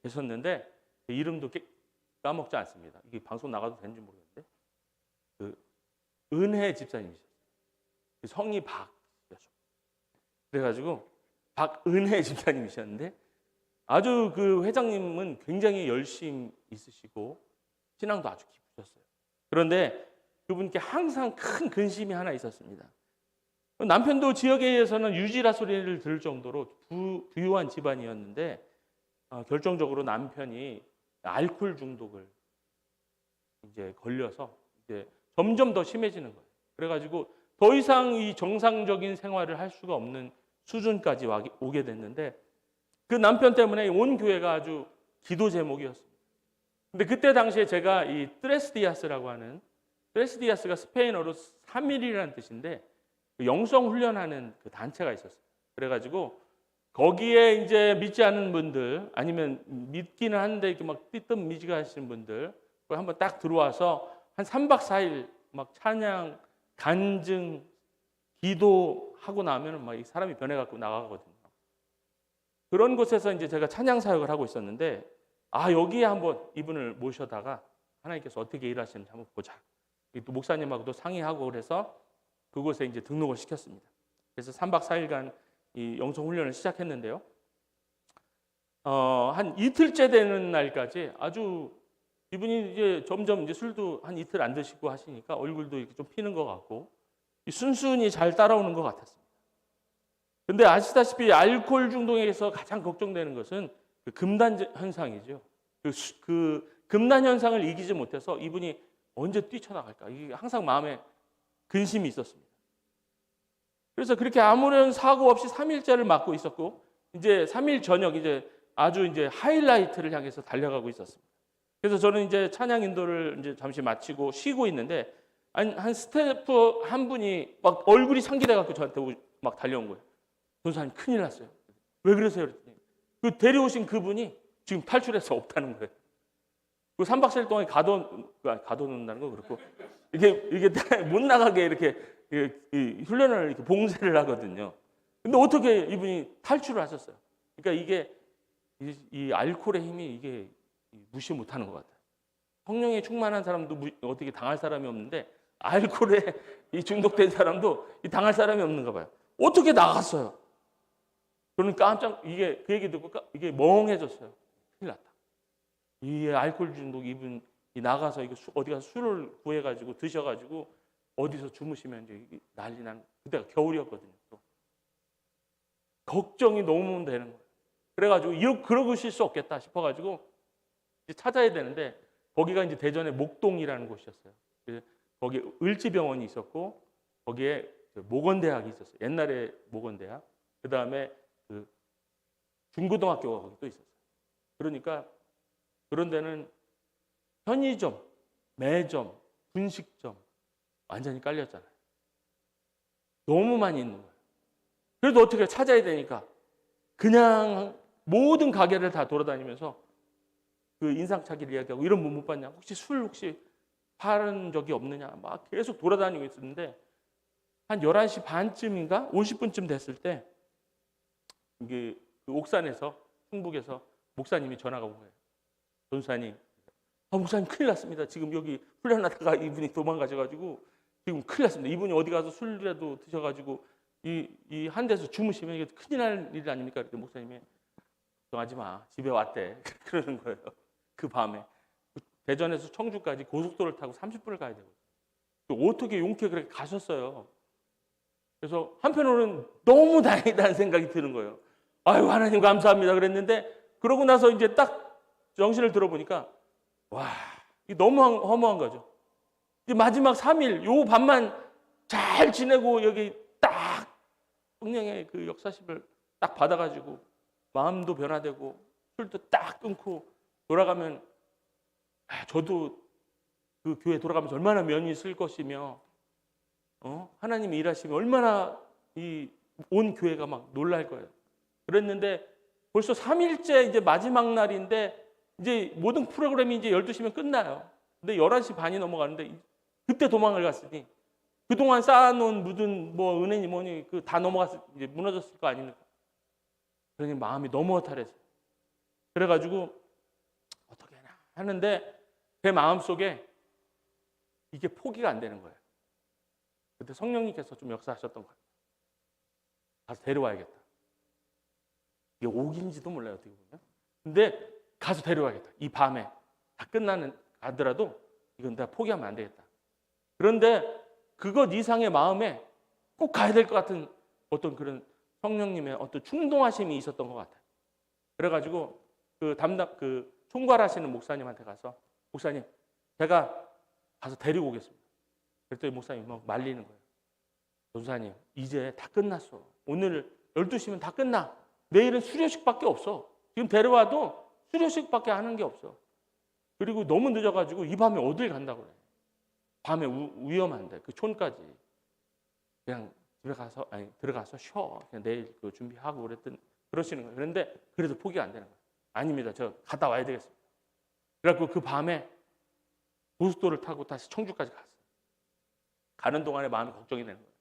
계셨는데 그 이름도 까먹지 않습니다. 이게 방송 나가도 되는지 모르겠는데 그 은혜 집사님이셨어요. 성이 박이셨어요. 그래가지고 박은혜 집사님이셨는데 아주 그 회장님은 굉장히 열심 있으시고 신앙도 아주 깊으셨어요. 그런데 그분께 항상 큰 근심이 하나 있었습니다. 남편도 지역에 의해서는 유지라 소리를 들을 정도로 부유한 집안이었는데 결정적으로 남편이 알코올 중독을 이제 걸려서 이제 점점 더 심해지는 거예요. 그래가지고 더 이상 이 정상적인 생활을 할 수가 없는 수준까지 오게 됐는데 그 남편 때문에 온 교회가 아주 기도 제목이었습니다. 근데 그때 당시에 제가 이 트레스디아스라고 하는 트레스디아스가 스페인어로 3일이라는 뜻인데 영성 훈련하는 그 단체가 있었어요. 그래가지고 거기에 이제 믿지 않는 분들 아니면 믿기는 하는데 이렇게 막 삐뚤미지가 하시는 분들 한번 딱 들어와서 한 3박 4일 막 찬양, 간증, 기도하고 나면은 막 이 사람이 변해갖고 나가거든요. 그런 곳에서 이제 제가 찬양 사역을 하고 있었는데, 여기에 한번 이분을 모셔다가 하나님께서 어떻게 일하시는지 한번 보자. 또 목사님하고도 상의하고 그래서 그곳에 이제 등록을 시켰습니다. 그래서 3박 4일간 이 영성 훈련을 시작했는데요. 한 이틀째 되는 날까지 아주 이분이 이제 점점 이제 술도 한 이틀 안 드시고 하시니까 얼굴도 이렇게 좀 피는 것 같고 순순히 잘 따라오는 것 같았습니다. 근데 아시다시피 알코올 중독에서 가장 걱정되는 것은 그 금단 현상이죠. 그 금단 현상을 이기지 못해서 이분이 언제 뛰쳐나갈까? 이게 항상 마음에 근심이 있었습니다. 그래서 그렇게 아무런 사고 없이 3일째를 맞고 있었고, 이제 3일 저녁 이제 아주 이제 하이라이트를 향해서 달려가고 있었습니다. 그래서 저는 이제 찬양 인도를 이제 잠시 마치고 쉬고 있는데, 한 스태프 한 분이 막 얼굴이 상기돼갖고 저한테 막 달려온 거예요. 전사님 큰일 났어요. 왜 그러세요? 그랬더니 그 데려오신 그분이 지금 탈출해서 없다는 거예요. 그 3박 4일 동안 가둬놓는다는 거 그렇고 이게 못 나가게 이렇게 훈련을 이렇게 봉쇄를 하거든요. 근데 어떻게 이분이 탈출을 하셨어요? 그러니까 이게 이 알코올의 힘이 이게 무시 못하는 것 같아요. 성령에 충만한 사람도 어떻게 당할 사람이 없는데 알코올에 이 중독된 사람도 당할 사람이 없는가 봐요. 어떻게 나갔어요? 저는 깜짝 그 얘기 듣고 이게 멍해졌어요. 큰일 났다. 이 알코올 중독 이분이 나가서 어디 가서 술을 구해가지고 드셔가지고 어디서 주무시면 이제 난리 나는, 그때가 겨울이었거든요. 또. 걱정이 너무 되는 거예요. 그래가지고 그러실 수 없겠다 싶어가지고 이제 찾아야 되는데, 거기가 이제 대전의 목동이라는 곳이었어요. 거기 을지병원이 있었고 거기에 모건대학이 있었어요. 옛날에 모건대학. 그 다음에 그 중고등학교가 거기 또 있었어요. 그러니까 그런 데는 편의점, 매점, 분식점 완전히 깔렸잖아요. 너무 많이 있는 거예요. 그래도 어떻게 찾아야 되니까 그냥 모든 가게를 다 돌아다니면서 그 인상착의를 이야기하고, 이런 분 못 봤냐? 혹시 파는 적이 없느냐? 막 계속 돌아다니고 있었는데, 한 11시 반쯤인가 50분쯤 됐을 때 이게 그 옥산에서, 충북에서 목사님이 전화가 온 거예요. 전사님, 목사님 큰일 났습니다. 지금 여기 훈련하다가 이분이 도망가셔가지고 지금 큰일 났습니다. 이분이 어디 가서 술이라도 드셔가지고 이 한 데서 주무시면 이게 큰일 날 일 아닙니까? 그랬더니 목사님이 걱정하지 마, 집에 왔대. 그러는 거예요. 그 밤에 대전에서 청주까지 고속도로를 타고 30분을 가야 되고, 어떻게 용케 그렇게 가셨어요? 그래서 한편으로는 너무 다행이다는 생각이 드는 거예요. 아유, 하나님 감사합니다 그랬는데, 그러고 나서 이제 딱 정신을 들어보니까 와, 이게 너무 허무한 거죠. 이제 마지막 3일 요 밤만 잘 지내고 여기 딱 성령의 그 역사심을 딱 받아가지고 마음도 변화되고 술도 딱 끊고 돌아가면, 저도 그 교회 돌아가면서 얼마나 면이 있을 것이며, 하나님이 일하시면 얼마나 이 온 교회가 막 놀랄 거예요. 그랬는데 벌써 3일째 이제 마지막 날인데, 이제 모든 프로그램이 이제 12시면 끝나요. 근데 11시 반이 넘어가는데 그때 도망을 갔으니, 그동안 쌓아놓은 묻은 뭐 은혜니 뭐니 그 다 이제 무너졌을 거 아닙니까? 그러니 마음이 너무 허탈해서, 그래가지고 어떻게 하나 하는데 제 마음속에 이게 포기가 안 되는 거예요. 그때 성령님께서 좀 역사하셨던 거예요. 가서 데려와야겠다. 이게 옥인지도 몰라요, 어떻게 보면. 근데 가서 데려와야겠다. 이 밤에 다 가더라도 이건 내가 포기하면 안 되겠다. 그런데 그것 이상의 마음에 꼭 가야 될 것 같은 어떤 그런 성령님의 어떤 충동하심이 있었던 것 같아요. 그래가지고 그 총괄하시는 목사님한테 가서, 목사님, 제가 가서 데리고 오겠습니다. 그랬더니 목사님이 막 말리는 거예요. 전사님, 이제 다 끝났어. 오늘 12시면 다 끝나. 내일은 수료식밖에 없어. 지금 데려와도 수료식밖에 하는 게 없어. 그리고 너무 늦어가지고 이 밤에 어딜 간다고 그래. 밤에 위험한데, 그 촌까지. 그냥 집에 가서, 들어가서 쉬어. 그냥 내일 그 준비하고 그러시는 거예요. 그런데 그래도 포기가 안 되는 거예요. 아닙니다. 저 갔다 와야 되겠습니다. 그래갖고 그 밤에 고속도로를 타고 다시 청주까지 갔어요. 가는 동안에 마음이 걱정이 되는 거예요.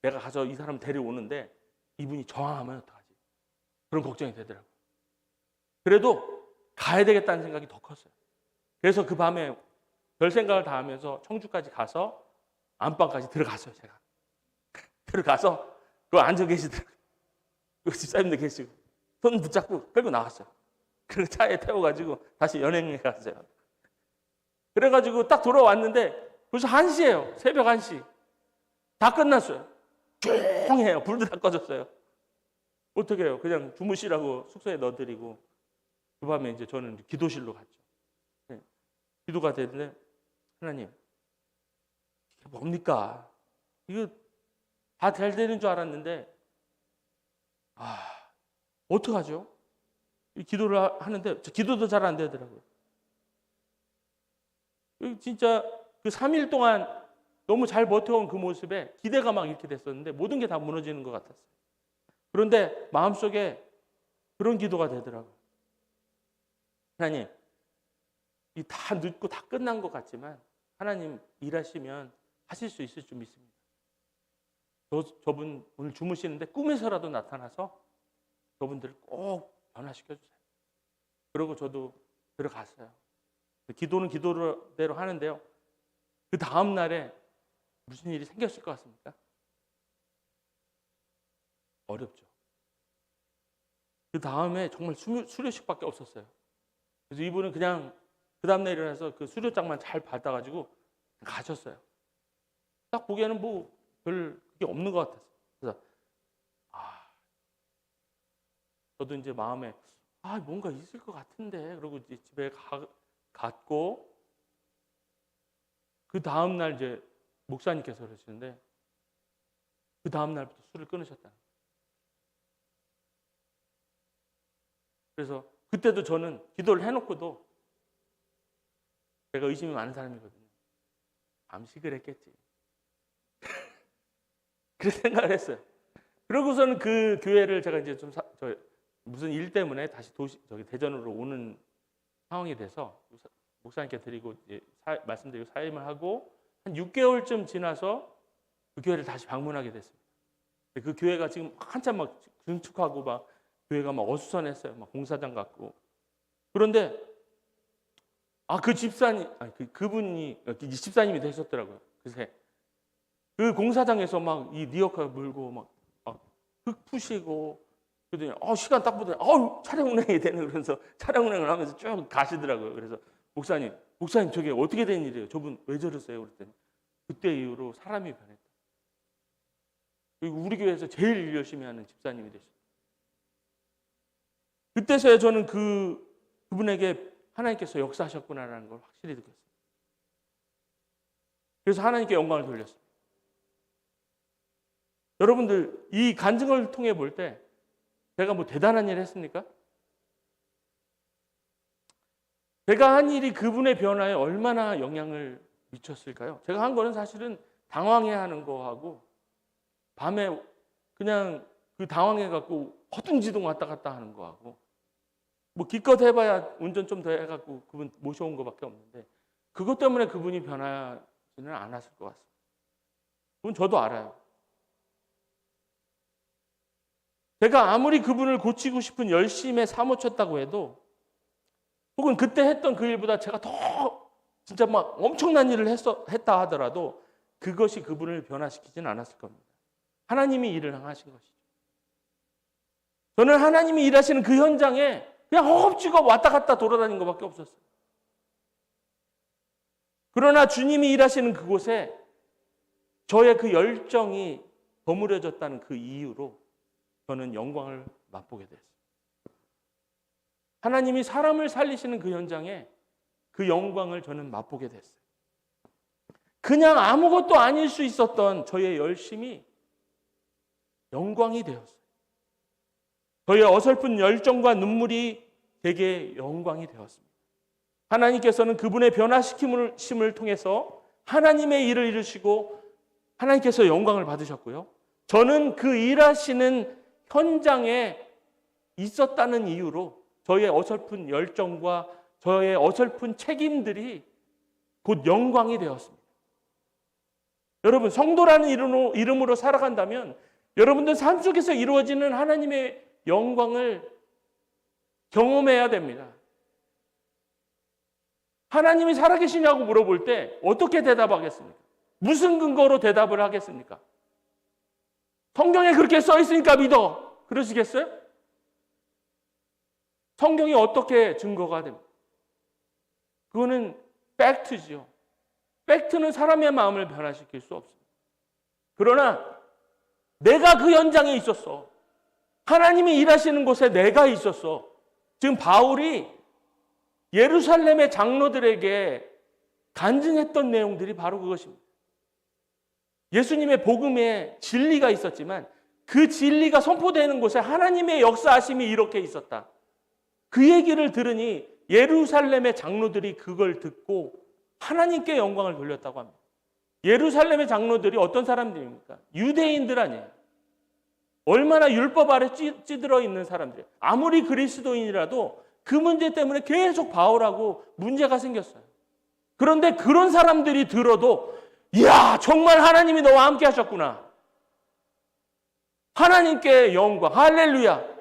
내가 가서 이 사람 데려오는데 이분이 저항하면 어떡하지? 그런 걱정이 되더라고요. 그래도 가야 되겠다는 생각이 더 컸어요. 그래서 그 밤에 별 생각을 다 하면서 청주까지 가서 안방까지 들어갔어요. 제가 들어가서 그 앉아 계시더라고요. 그 집사님도 계시고 손 붙잡고 끌고 나갔어요. 그래서 차에 태워가지고 다시 연행에 갔어요. 그래가지고 딱 돌아왔는데 벌써 1시예요. 새벽 1시. 다 끝났어요. 조용해요. 불도 다 꺼졌어요. 어떻게 해요? 그냥 주무시라고 숙소에 넣어드리고 그 밤에 이제 저는 기도실로 갔죠. 네. 기도가 되는데 하나님 이게 뭡니까? 이거 다 잘 되는 줄 알았는데 어떡하죠? 이 기도를 하는데 기도도 잘 안 되더라고요. 진짜 그 3일 동안 너무 잘 버텨온 그 모습에 기대가 막 이렇게 됐었는데 모든 게 다 무너지는 것 같았어요. 그런데 마음속에 그런 기도가 되더라고요. 하나님, 이 다 늦고 다 끝난 것 같지만 하나님 일하시면 하실 수 있을 줄 믿습니다. 저분 오늘 주무시는데 꿈에서라도 나타나서 저분들을 꼭 변화시켜주세요. 그리고 저도 들어갔어요. 기도는 기도대로 하는데요. 그 다음 날에 무슨 일이 생겼을 것 같습니까? 어렵죠. 그 다음에 정말 수료식밖에 없었어요. 그래서 이분은 그냥 그 다음날 일어나서 그 수료장만 잘 받아가지고 가셨어요. 딱 보기에는 뭐 별 그게 없는 것 같았어요. 그래서 저도 이제 마음에 뭔가 있을 것 같은데 그러고 이제 집에 갔고 그 다음 날 이제 목사님께서 그러시는데 그 다음 날부터 술을 끊으셨다는 거예요. 그래서 그때도 저는 기도를 해놓고도 제가 의심이 많은 사람이거든요. 암식을 했겠지. 그런 생각을 했어요. 그러고서는 그 교회를 제가 이제 좀 무슨 일 때문에 다시 대전으로 오는 상황이 돼서 목사님께 드리고 이제 말씀드리고 사임을 하고 한 6개월쯤 지나서 그 교회를 다시 방문하게 됐습니다. 그 교회가 지금 한참 막 증축하고 막 교회가 막 어수선했어요. 막 공사장 같고. 그런데 그 집사님 그분이 집사님이 되셨더라고요. 그새 그 공사장에서 막 이 리어카 물고 막 흙 푸시고 그러더니 시간 딱 보더니 차량 운행이 되는 그러면서 차량 운행을 하면서 쭉 가시더라고요. 그래서 목사님 저게 어떻게 된 일이에요? 저분 왜 저러세요? 그랬더니 그때 이후로 사람이 변했다. 그리고 우리 교회에서 제일 일 열심히 하는 집사님이 되셨어요. 그때서야 저는 그분에게 하나님께서 역사하셨구나라는 걸 확실히 느꼈어요. 그래서 하나님께 영광을 돌렸어요. 여러분들 이 간증을 통해 볼 때 제가 뭐 대단한 일을 했습니까? 제가 한 일이 그분의 변화에 얼마나 영향을 미쳤을까요? 제가 한 거는 사실은 당황해하는 거하고 밤에 그냥 그 당황해갖고 허둥지둥 왔다 갔다 하는 거하고 뭐 기껏 해봐야 운전 좀 더 해갖고 그분 모셔온 거밖에 없는데 그것 때문에 그분이 변하지는 않았을 것 같습니다. 그건 저도 알아요. 제가 아무리 그분을 고치고 싶은 열심에 사모쳤다고 해도 혹은 그때 했던 그 일보다 제가 더 진짜 막 엄청난 일을 했다 하더라도 그것이 그분을 변화시키지는 않았을 겁니다. 하나님이 일을 하신 것이죠. 저는 하나님이 일하시는 그 현장에 그냥 허겁지겁 왔다 갔다 돌아다닌 것밖에 없었어요. 그러나 주님이 일하시는 그곳에 저의 그 열정이 버무려졌다는 그 이유로 저는 영광을 맛보게 됐어요. 하나님이 사람을 살리시는 그 현장에 그 영광을 저는 맛보게 됐어요. 그냥 아무것도 아닐 수 있었던 저의 열심이 영광이 되었어요. 저의 어설픈 열정과 눈물이 제게 영광이 되었습니다. 하나님께서는 그분의 변화시킴을 통해서 하나님의 일을 이루시고 하나님께서 영광을 받으셨고요. 저는 그 일하시는 현장에 있었다는 이유로 저의 어설픈 열정과 저의 어설픈 책임들이 곧 영광이 되었습니다. 여러분, 성도라는 이름으로 살아간다면 여러분들 삶 속에서 이루어지는 하나님의 영광을 경험해야 됩니다. 하나님이 살아계시냐고 물어볼 때 어떻게 대답하겠습니까? 무슨 근거로 대답을 하겠습니까? 성경에 그렇게 써 있으니까 믿어. 그러시겠어요? 성경이 어떻게 증거가 됩니까? 그거는 팩트죠. 팩트는 사람의 마음을 변화시킬 수 없습니다. 그러나 내가 그 현장에 있었어. 하나님이 일하시는 곳에 내가 있었어. 지금 바울이 예루살렘의 장로들에게 간증했던 내용들이 바로 그것입니다. 예수님의 복음에 진리가 있었지만 그 진리가 선포되는 곳에 하나님의 역사하심이 이렇게 있었다. 그 얘기를 들으니 예루살렘의 장로들이 그걸 듣고 하나님께 영광을 돌렸다고 합니다. 예루살렘의 장로들이 어떤 사람들입니까? 유대인들 아니에요. 얼마나 율법 아래 찌들어 있는 사람들이에요. 아무리 그리스도인이라도 그 문제 때문에 계속 바울하고 문제가 생겼어요. 그런데 그런 사람들이 들어도 이야, 정말 하나님이 너와 함께 하셨구나. 하나님께 영광, 할렐루야.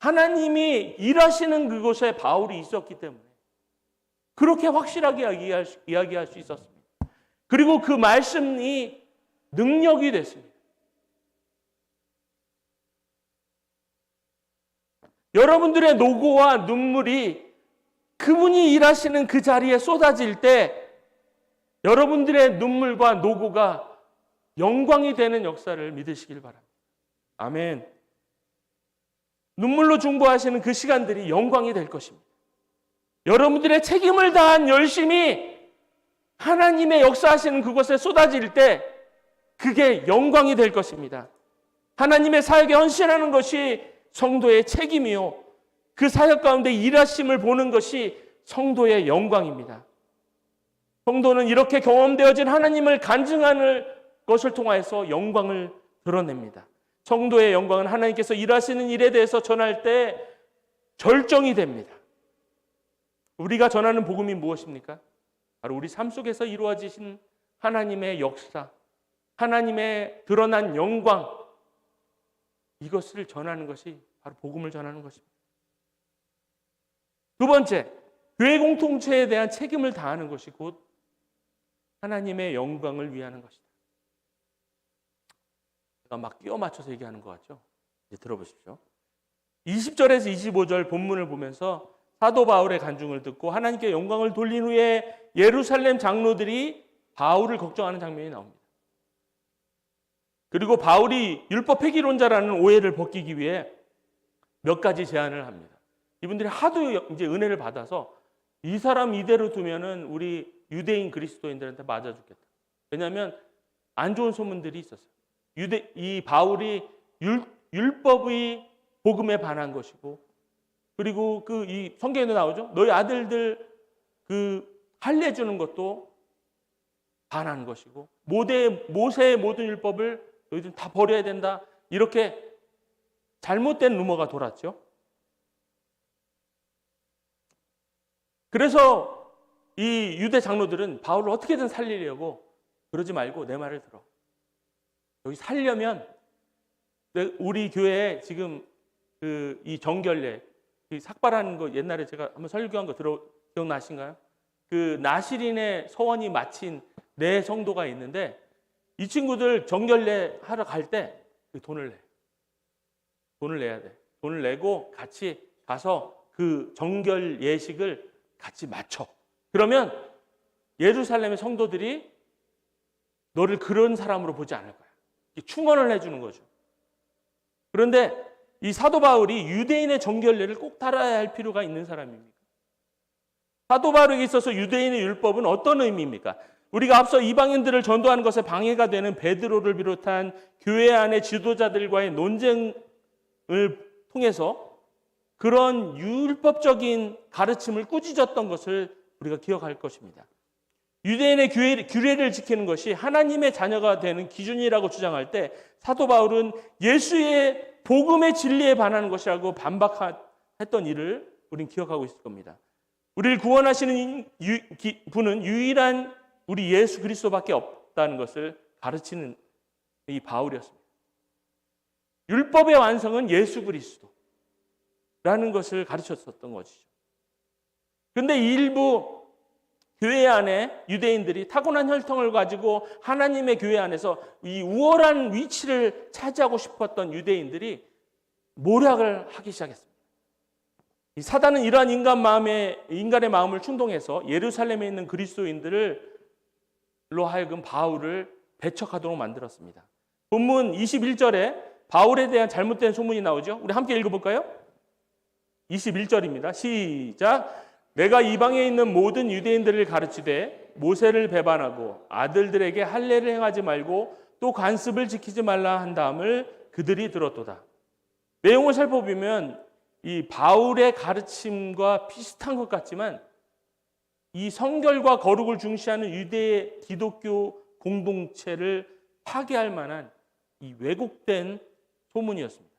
하나님이 일하시는 그곳에 바울이 있었기 때문에 그렇게 확실하게 이야기할 수 있었습니다. 그리고 그 말씀이 능력이 됐습니다. 여러분들의 노고와 눈물이 그분이 일하시는 그 자리에 쏟아질 때 여러분들의 눈물과 노고가 영광이 되는 역사를 믿으시길 바랍니다. 아멘. 눈물로 중보하시는 그 시간들이 영광이 될 것입니다. 여러분들의 책임을 다한 열심이 하나님의 역사하시는 그곳에 쏟아질 때 그게 영광이 될 것입니다. 하나님의 사역에 헌신하는 것이 성도의 책임이요, 그 사역 가운데 일하심을 보는 것이 성도의 영광입니다. 성도는 이렇게 경험되어진 하나님을 간증하는 것을 통하여서 영광을 드러냅니다. 성도의 영광은 하나님께서 일하시는 일에 대해서 전할 때 절정이 됩니다. 우리가 전하는 복음이 무엇입니까? 바로 우리 삶 속에서 이루어지신 하나님의 역사, 하나님의 드러난 영광, 이것을 전하는 것이 바로 복음을 전하는 것입니다. 두 번째, 교회 공동체에 대한 책임을 다하는 것이 곧 하나님의 영광을 위하는 것이다. 제가 막 끼워 맞춰서 얘기하는 것 같죠? 이제 들어보십시오. 20절에서 25절 본문을 보면서 사도 바울의 간증을 듣고 하나님께 영광을 돌린 후에 예루살렘 장로들이 바울을 걱정하는 장면이 나옵니다. 그리고 바울이 율법 폐기론자라는 오해를 벗기기 위해 몇 가지 제안을 합니다. 이분들이 하도 이제 은혜를 받아서 이 사람 이대로 두면은 우리 유대인 그리스도인들한테 맞아 죽겠다. 왜냐하면 안 좋은 소문들이 있었어요. 이 바울이 율법의 복음에 반한 것이고, 그리고 이 성경에도 나오죠. 너희 아들들 할례 주는 것도 반하는 것이고, 모세의 모든 율법을 너희들 다 버려야 된다. 이렇게 잘못된 루머가 돌았죠. 그래서 이 유대 장로들은 바울을 어떻게든 살리려고 그러지 말고 내 말을 들어. 여기 살려면 우리 교회에 지금 이 정결례, 삭발하는 거 옛날에 제가 한번 설교한 거 기억나신가요? 그 나시린의 서원이 마친 네 성도가 있는데 이 친구들 정결례 하러 갈 때 돈을 내. 돈을 내야 돼. 돈을 내고 같이 가서 그 정결 예식을 같이 마쳐. 그러면 예루살렘의 성도들이 너를 그런 사람으로 보지 않을 거야. 충원을 해주는 거죠. 그런데 이 사도 바울이 유대인의 정결례를 꼭 따라야 할 필요가 있는 사람입니까? 사도 바울에게 있어서 유대인의 율법은 어떤 의미입니까? 우리가 앞서 이방인들을 전도하는 것에 방해가 되는 베드로를 비롯한 교회 안의 지도자들과의 논쟁을 통해서 그런 율법적인 가르침을 꾸짖었던 것을 우리가 기억할 것입니다. 유대인의 규례를 지키는 것이 하나님의 자녀가 되는 기준이라고 주장할 때 사도 바울은 예수의 복음의 진리에 반하는 것이라고 반박했던 일을 우리는 기억하고 있을 겁니다. 우리를 구원하시는 분은 유일한 우리 예수 그리스도밖에 없다는 것을 가르치는 이 바울이었습니다. 율법의 완성은 예수 그리스도라는 것을 가르쳤었던 것이죠. 그런데 일부 교회 안에 유대인들이 타고난 혈통을 가지고 하나님의 교회 안에서 이 우월한 위치를 차지하고 싶었던 유대인들이 모략을 하기 시작했습니다. 이 사단은 이러한 인간의 마음을 충동해서 예루살렘에 있는 그리스도인들로 하여금 바울을 배척하도록 만들었습니다. 본문 21절에 바울에 대한 잘못된 소문이 나오죠. 우리 함께 읽어볼까요? 21절입니다. 시작. 내가 이방에 있는 모든 유대인들을 가르치되 모세를 배반하고 아들들에게 할례를 행하지 말고 또 관습을 지키지 말라 한 다음을 그들이 들었도다. 내용을 살펴보면 이 바울의 가르침과 비슷한 것 같지만 이 성결과 거룩을 중시하는 유대 기독교 공동체를 파괴할 만한 이 왜곡된 소문이었습니다.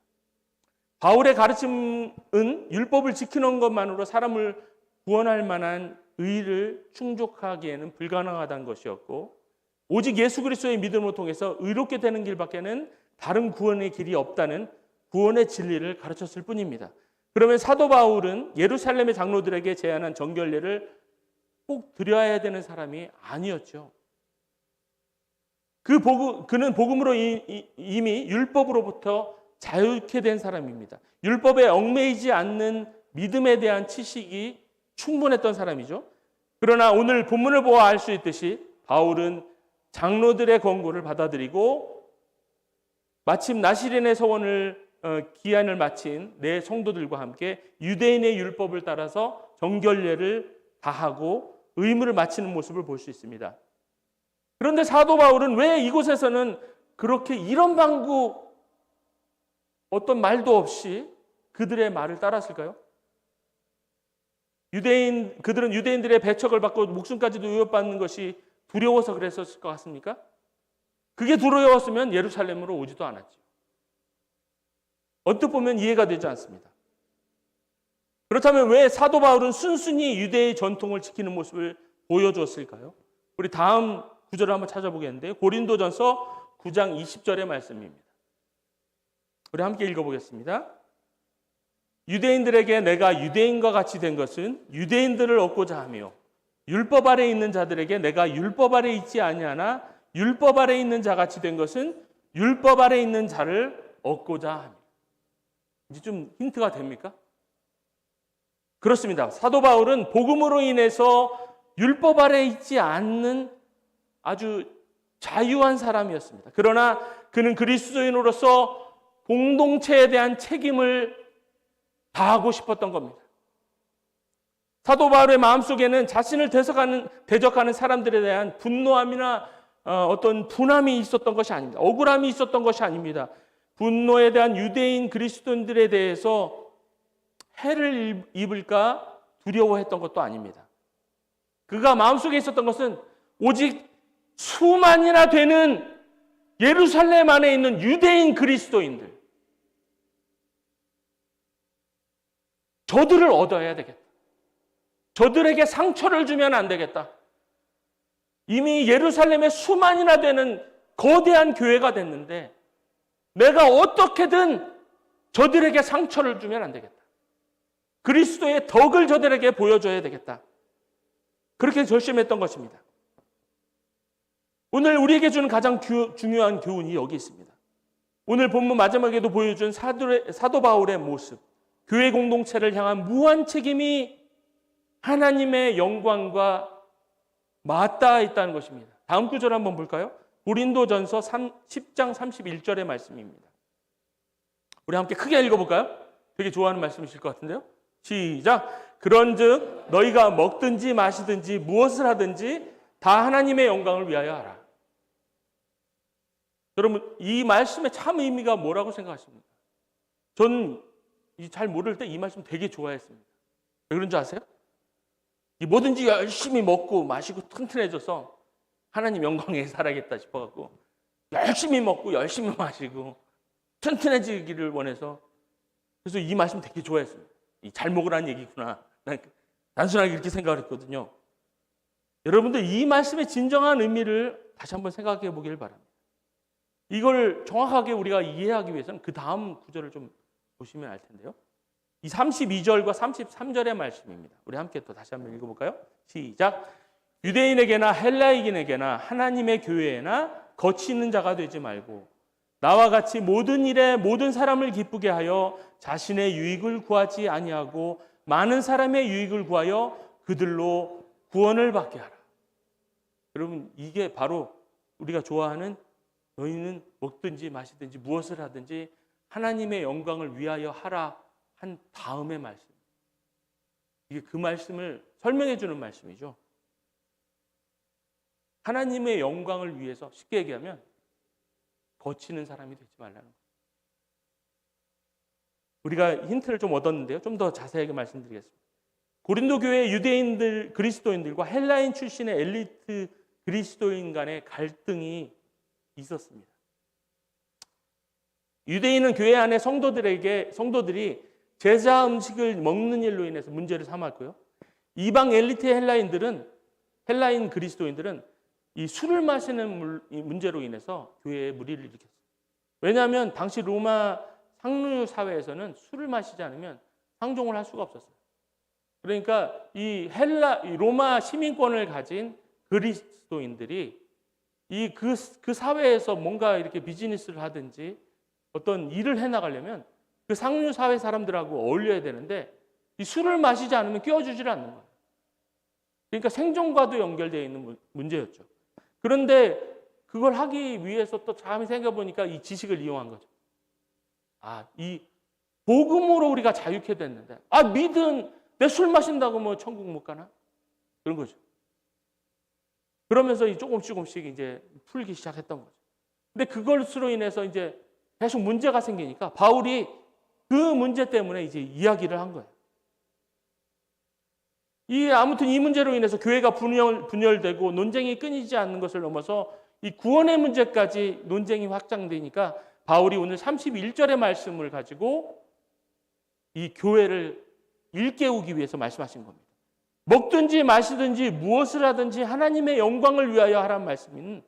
바울의 가르침은 율법을 지키는 것만으로 사람을 구원할 만한 의를 충족하기에는 불가능하다는 것이었고 오직 예수 그리스도의 믿음을 통해서 의롭게 되는 길밖에는 다른 구원의 길이 없다는 구원의 진리를 가르쳤을 뿐입니다. 그러면 사도 바울은 예루살렘의 장로들에게 제안한 정결례를 꼭 드려야 되는 사람이 아니었죠. 그는 복음으로 이미 율법으로부터 자유케 된 사람입니다. 율법에 얽매이지 않는 믿음에 대한 지식이 충분했던 사람이죠. 그러나 오늘 본문을 보아 알 수 있듯이 바울은 장로들의 권고를 받아들이고 마침 나시린의 서원을 기한을 마친 내 성도들과 함께 유대인의 율법을 따라서 정결례를 다하고 의무를 마치는 모습을 볼 수 있습니다. 그런데 사도 바울은 왜 이곳에서는 그렇게 이런 방구 어떤 말도 없이 그들의 말을 따랐을까요? 그들은 유대인들의 배척을 받고 목숨까지도 위협받는 것이 두려워서 그랬었을 것 같습니까? 그게 두려웠으면 예루살렘으로 오지도 않았죠. 언뜻 보면 이해가 되지 않습니다. 그렇다면 왜 사도 바울은 순순히 유대의 전통을 지키는 모습을 보여주었을까요? 우리 다음 구절을 한번 찾아보겠는데 고린도전서 9장 20절의 말씀입니다. 우리 함께 읽어보겠습니다. 유대인들에게 내가 유대인과 같이 된 것은 유대인들을 얻고자 하며 율법 아래 있는 자들에게 내가 율법 아래 있지 아니하나 율법 아래 있는 자 같이 된 것은 율법 아래 있는 자를 얻고자 하며. 이제 좀 힌트가 됩니까? 그렇습니다. 사도 바울은 복음으로 인해서 율법 아래 있지 않는 아주 자유한 사람이었습니다. 그러나 그는 그리스도인으로서 공동체에 대한 책임을 다하고 싶었던 겁니다. 사도 바울의 마음속에는 자신을 대적하는 사람들에 대한 분노함이나 어떤 분함이 있었던 것이 아닙니다. 억울함이 있었던 것이 아닙니다. 분노에 대한 유대인 그리스도인들에 대해서 해를 입을까 두려워했던 것도 아닙니다. 그가 마음속에 있었던 것은 오직 수만이나 되는 예루살렘 안에 있는 유대인 그리스도인들, 저들을 얻어야 되겠다. 저들에게 상처를 주면 안 되겠다. 이미 예루살렘에 수만이나 되는 거대한 교회가 됐는데 내가 어떻게든 저들에게 상처를 주면 안 되겠다. 그리스도의 덕을 저들에게 보여줘야 되겠다. 그렇게 결심했던 것입니다. 오늘 우리에게 주는 가장 중요한 교훈이 여기 있습니다. 오늘 본문 마지막에도 보여준 사도 바울의 모습, 교회 공동체를 향한 무한 책임이 하나님의 영광과 맞닿아 있다는 것입니다. 다음 구절 한번 볼까요? 고린도전서 10장 31절의 말씀입니다. 우리 함께 크게 읽어볼까요? 되게 좋아하는 말씀이실 것 같은데요. 시작. 그런즉 너희가 먹든지 마시든지 무엇을 하든지 다 하나님의 영광을 위하여 하라. 여러분, 이 말씀의 참 의미가 뭐라고 생각하십니까? 전 잘 모를 때 이 말씀 되게 좋아했습니다. 왜 그런 줄 아세요? 뭐든지 열심히 먹고 마시고 튼튼해져서 하나님 영광에 살아야겠다 싶어갖고 열심히 먹고 열심히 마시고 튼튼해지기를 원해서, 그래서 이 말씀 되게 좋아했습니다. 잘 먹으라는 얘기구나. 난 단순하게 이렇게 생각을 했거든요. 여러분들 이 말씀의 진정한 의미를 다시 한번 생각해 보길 바랍니다. 이걸 정확하게 우리가 이해하기 위해서는 그 다음 구절을 좀 보시면 알 텐데요. 이 32절과 33절의 말씀입니다. 우리 함께 또 다시 한번 읽어볼까요? 시작. 유대인에게나 헬라인에게나 하나님의 교회에나 거치는 자가 되지 말고 나와 같이 모든 일에 모든 사람을 기쁘게 하여 자신의 유익을 구하지 아니하고 많은 사람의 유익을 구하여 그들로 구원을 받게 하라. 여러분, 이게 바로 우리가 좋아하는 너희는 먹든지 마시든지 무엇을 하든지 하나님의 영광을 위하여 하라 한 다음의 말씀. 이게 그 말씀을 설명해 주는 말씀이죠. 하나님의 영광을 위해서 쉽게 얘기하면 거치는 사람이 되지 말라는 거예요. 우리가 힌트를 좀 얻었는데요. 좀 더 자세하게 말씀드리겠습니다. 고린도 교회 유대인들, 그리스도인들과 헬라인 출신의 엘리트 그리스도인 간의 갈등이 있었습니다. 유대인은 교회 안에 성도들이 제사 음식을 먹는 일로 인해서 문제를 삼았고요. 이방 엘리트 헬라인 그리스도인들은 이 술을 마시는 문제로 인해서 교회에 무리를 일으켰어요. 왜냐하면 당시 로마 상류 사회에서는 술을 마시지 않으면 상종을 할 수가 없었어요. 그러니까 이 로마 시민권을 가진 그리스도인들이 그 사회에서 뭔가 이렇게 비즈니스를 하든지 어떤 일을 해나가려면 그 상류 사회 사람들하고 어울려야 되는데 이 술을 마시지 않으면 끼워주질 않는 거예요. 그러니까 생존과도 연결되어 있는 문제였죠. 그런데 그걸 하기 위해서 또 잠시 생각해 보니까 이 지식을 이용한 거죠. 이 복음으로 우리가 자유케 됐는데 믿은 내 술 마신다고 뭐 천국 못 가나? 그런 거죠. 그러면서 조금씩 이제 풀기 시작했던 거죠. 근데 그것으로 인해서 이제 계속 문제가 생기니까 바울이 그 문제 때문에 이제 이야기를 한 거예요. 아무튼 이 문제로 인해서 교회가 분열되고 논쟁이 끊이지 않는 것을 넘어서 이 구원의 문제까지 논쟁이 확장되니까 바울이 오늘 31절의 말씀을 가지고 이 교회를 일깨우기 위해서 말씀하신 겁니다. 먹든지 마시든지 무엇을 하든지 하나님의 영광을 위하여 하라는 말씀은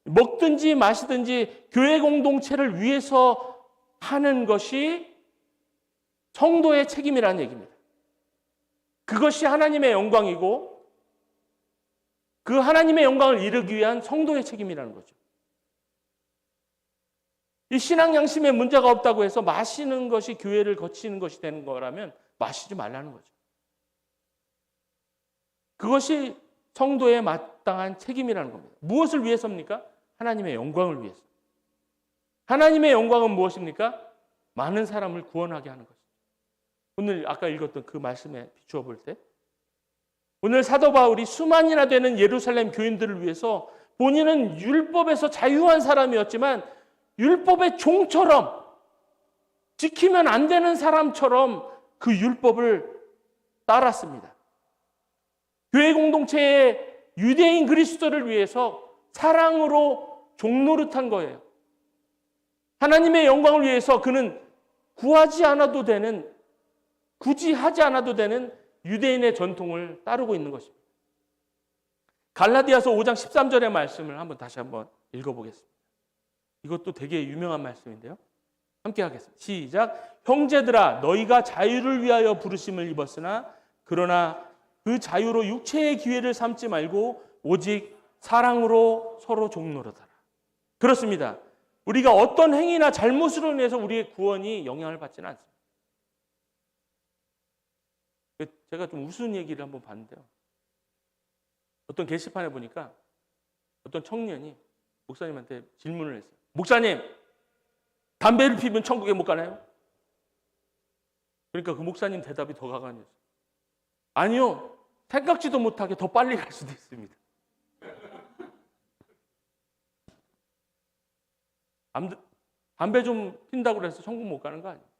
먹든지 마시든지 교회 공동체를 위해서 하는 것이 성도의 책임이라는 얘기입니다. 그것이 하나님의 영광이고 그 하나님의 영광을 이루기 위한 성도의 책임이라는 거죠. 이 신앙 양심에 문제가 없다고 해서 마시는 것이 교회를 거치는 것이 되는 거라면 마시지 말라는 거죠. 그것이 성도의 마땅한 책임이라는 겁니다. 무엇을 위해서입니까? 하나님의 영광을 위해서. 하나님의 영광은 무엇입니까? 많은 사람을 구원하게 하는 것이죠. 오늘 아까 읽었던 그 말씀에 비추어 볼 때 오늘 사도 바울이 수만이나 되는 예루살렘 교인들을 위해서 본인은 율법에서 자유한 사람이었지만 율법의 종처럼 지키면 안 되는 사람처럼 그 율법을 따랐습니다. 교회 공동체의 유대인 그리스도를 위해서 사랑으로 종노릇한 거예요. 하나님의 영광을 위해서 그는 굳이 하지 않아도 되는 유대인의 전통을 따르고 있는 것입니다. 갈라디아서 5장 13절의 말씀을 다시 한번 읽어보겠습니다. 이것도 되게 유명한 말씀인데요. 함께 하겠습니다. 시작. 형제들아 너희가 자유를 위하여 부르심을 입었으나 그러나 그 자유로 육체의 기회를 삼지 말고 오직 사랑으로 서로 종노릇하라. 그렇습니다. 우리가 어떤 행위나 잘못으로 인해서 우리의 구원이 영향을 받지는 않습니다. 제가 좀 우스운 얘기를 한번 봤는데요. 어떤 게시판에 보니까 어떤 청년이 목사님한테 질문을 했어요. 목사님, 담배를 피우면 천국에 못 가나요? 그러니까 그 목사님 대답이 더 가관이었어요. 아니요. 생각지도 못하게 더 빨리 갈 수도 있습니다. 담배 좀 핀다고 해서 천국 못 가는 거 아니에요.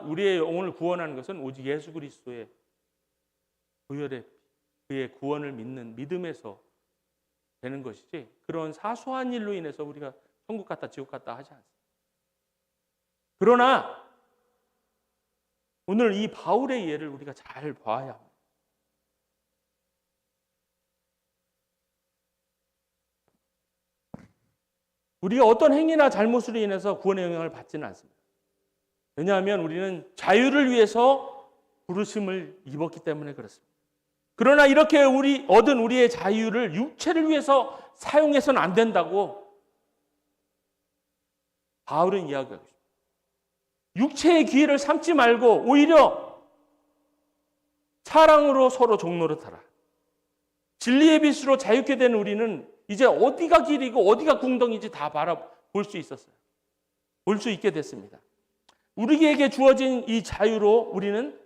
우리의 영혼을 구원하는 것은 오직 예수 그리스도의 보혈의 그의 구원을 믿는 믿음에서 되는 것이지 그런 사소한 일로 인해서 우리가 천국 갔다 지옥 갔다 하지 않습니다. 그러나 오늘 이 바울의 예를 우리가 잘 봐야 합니다. 우리가 어떤 행위나 잘못으로 인해서 구원의 영향을 받지는 않습니다. 왜냐하면 우리는 자유를 위해서 부르심을 입었기 때문에 그렇습니다. 그러나 이렇게 얻은 우리의 자유를 육체를 위해서 사용해서는 안 된다고 바울은 이야기하고 있습니다. 육체의 기회를 삼지 말고 오히려 사랑으로 서로 종노릇하라. 진리의 빛으로 자유케 된 우리는 이제 어디가 길이고 어디가 궁덩이인지 다 바라볼 수 있었어요. 볼 수 있게 됐습니다. 우리에게 주어진 이 자유로 우리는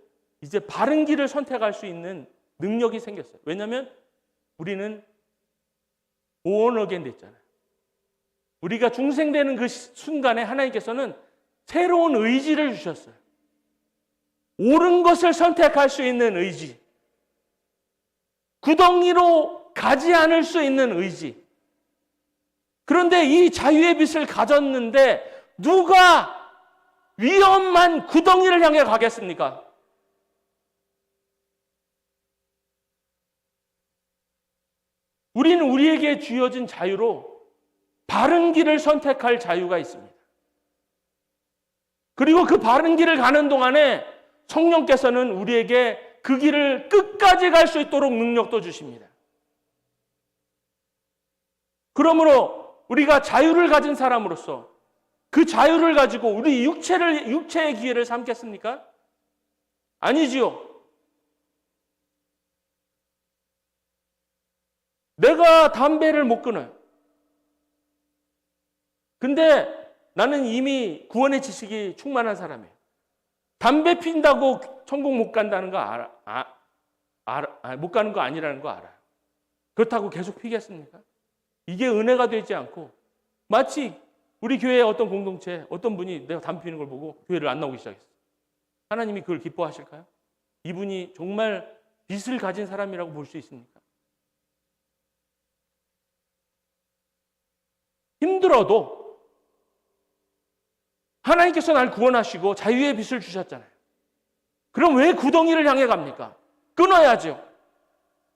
이제 바른 길을 선택할 수 있는 능력이 생겼어요. 왜냐하면 우리는 born again 됐잖아요. 우리가 중생되는 그 순간에 하나님께서는 새로운 의지를 주셨어요. 옳은 것을 선택할 수 있는 의지. 구덩이로 가지 않을 수 있는 의지. 그런데 이 자유의 빛을 가졌는데 누가 위험한 구덩이를 향해 가겠습니까? 우리는 우리에게 주어진 자유로 바른 길을 선택할 자유가 있습니다. 그리고 그 바른 길을 가는 동안에 성령께서는 우리에게 그 길을 끝까지 갈 수 있도록 능력도 주십니다. 그러므로 우리가 자유를 가진 사람으로서 그 자유를 가지고 우리 육체의 기회를 삼겠습니까? 아니지요. 내가 담배를 못 끊어요. 근데 나는 이미 구원의 지식이 충만한 사람이에요. 담배 핀다고 천국 못 간다는 거 못 가는 거 아니라는 거 알아요. 그렇다고 계속 피겠습니까? 이게 은혜가 되지 않고 마치 우리 교회의 어떤 공동체, 어떤 분이 내가 담배 피는 걸 보고 교회를 안 나오기 시작했어요. 하나님이 그걸 기뻐하실까요? 이분이 정말 빛을 가진 사람이라고 볼 수 있습니까? 힘들어도 하나님께서 날 구원하시고 자유의 빛을 주셨잖아요. 그럼 왜 구덩이를 향해 갑니까? 끊어야죠.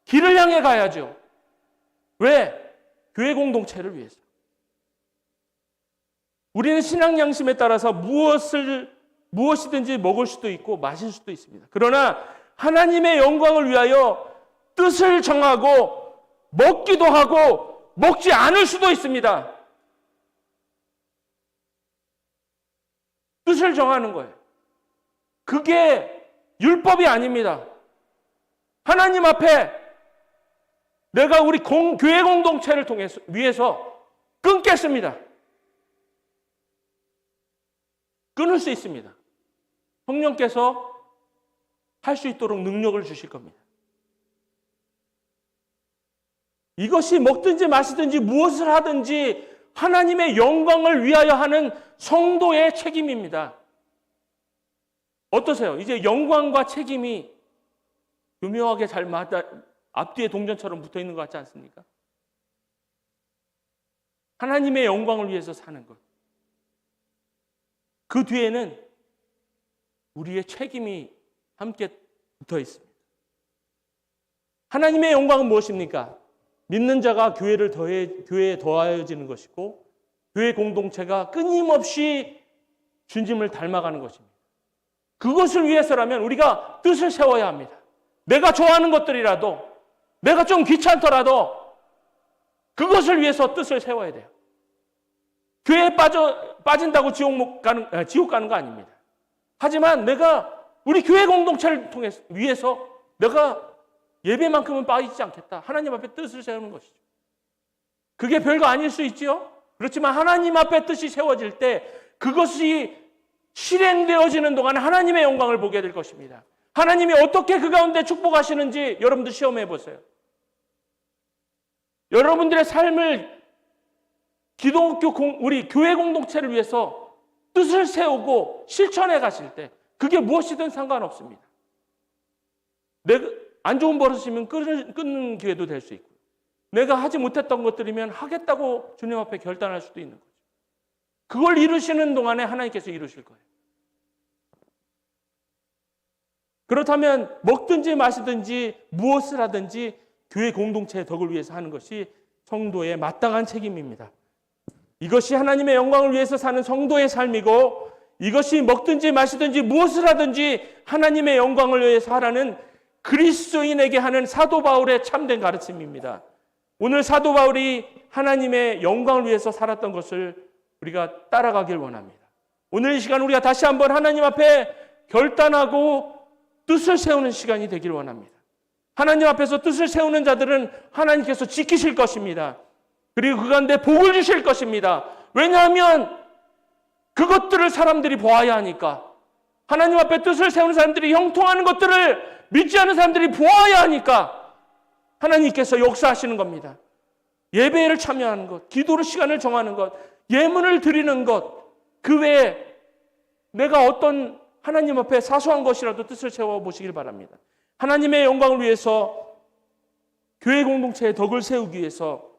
길을 향해 가야죠. 왜? 교회 공동체를 위해서. 우리는 신앙 양심에 따라서 무엇이든지 먹을 수도 있고 마실 수도 있습니다. 그러나 하나님의 영광을 위하여 뜻을 정하고 먹기도 하고 먹지 않을 수도 있습니다. 뜻을 정하는 거예요. 그게 율법이 아닙니다. 하나님 앞에 내가 우리 교회 공동체를 위해서 끊겠습니다. 끊을 수 있습니다. 성령께서 할 수 있도록 능력을 주실 겁니다. 이것이 먹든지 마시든지 무엇을 하든지 하나님의 영광을 위하여 하는 성도의 책임입니다. 어떠세요? 이제 영광과 책임이 교묘하게 잘 앞뒤에 동전처럼 붙어 있는 것 같지 않습니까? 하나님의 영광을 위해서 사는 것. 그 뒤에는 우리의 책임이 함께 붙어 있습니다. 하나님의 영광은 무엇입니까? 믿는 자가 교회에 더하여지는 것이고 교회 공동체가 끊임없이 주님을 닮아가는 것입니다. 그것을 위해서라면 우리가 뜻을 세워야 합니다. 내가 좋아하는 것들이라도 내가 좀 귀찮더라도 그것을 위해서 뜻을 세워야 돼요. 교회에 빠진다고 지옥 가는 거 아닙니다. 하지만 내가 우리 교회 공동체를 위해서 내가 예배만큼은 빠지지 않겠다. 하나님 앞에 뜻을 세우는 것이죠. 그게 별거 아닐 수 있지요. 그렇지만 하나님 앞에 뜻이 세워질 때 그것이 실행되어지는 동안 하나님의 영광을 보게 될 것입니다. 하나님이 어떻게 그 가운데 축복하시는지 여러분들 시험해 보세요. 여러분들의 삶을 우리 교회 공동체를 위해서 뜻을 세우고 실천해 가실 때 그게 무엇이든 상관없습니다. 내가 안 좋은 버릇이면 끊는 기회도 될 수 있고 내가 하지 못했던 것들이면 하겠다고 주님 앞에 결단할 수도 있는 거죠. 그걸 이루시는 동안에 하나님께서 이루실 거예요. 그렇다면 먹든지 마시든지 무엇을 하든지 교회 공동체의 덕을 위해서 하는 것이 성도의 마땅한 책임입니다. 이것이 하나님의 영광을 위해서 사는 성도의 삶이고, 이것이 먹든지 마시든지 무엇을 하든지 하나님의 영광을 위해서 하라는 그리스도인에게 하는 사도 바울의 참된 가르침입니다. 오늘 사도 바울이 하나님의 영광을 위해서 살았던 것을 우리가 따라가길 원합니다. 오늘 이 시간 우리가 다시 한번 하나님 앞에 결단하고 뜻을 세우는 시간이 되길 원합니다. 하나님 앞에서 뜻을 세우는 자들은 하나님께서 지키실 것입니다. 그리고 그 가운데 복을 주실 것입니다. 왜냐하면 그것들을 사람들이 보아야 하니까. 하나님 앞에 뜻을 세우는 사람들이 형통하는 것들을 믿지 않는 사람들이 보아야 하니까 하나님께서 역사하시는 겁니다. 예배를 참여하는 것, 기도를 시간을 정하는 것, 예문을 드리는 것, 그 외에 내가 어떤 하나님 앞에 사소한 것이라도 뜻을 세워보시길 바랍니다. 하나님의 영광을 위해서, 교회 공동체의 덕을 세우기 위해서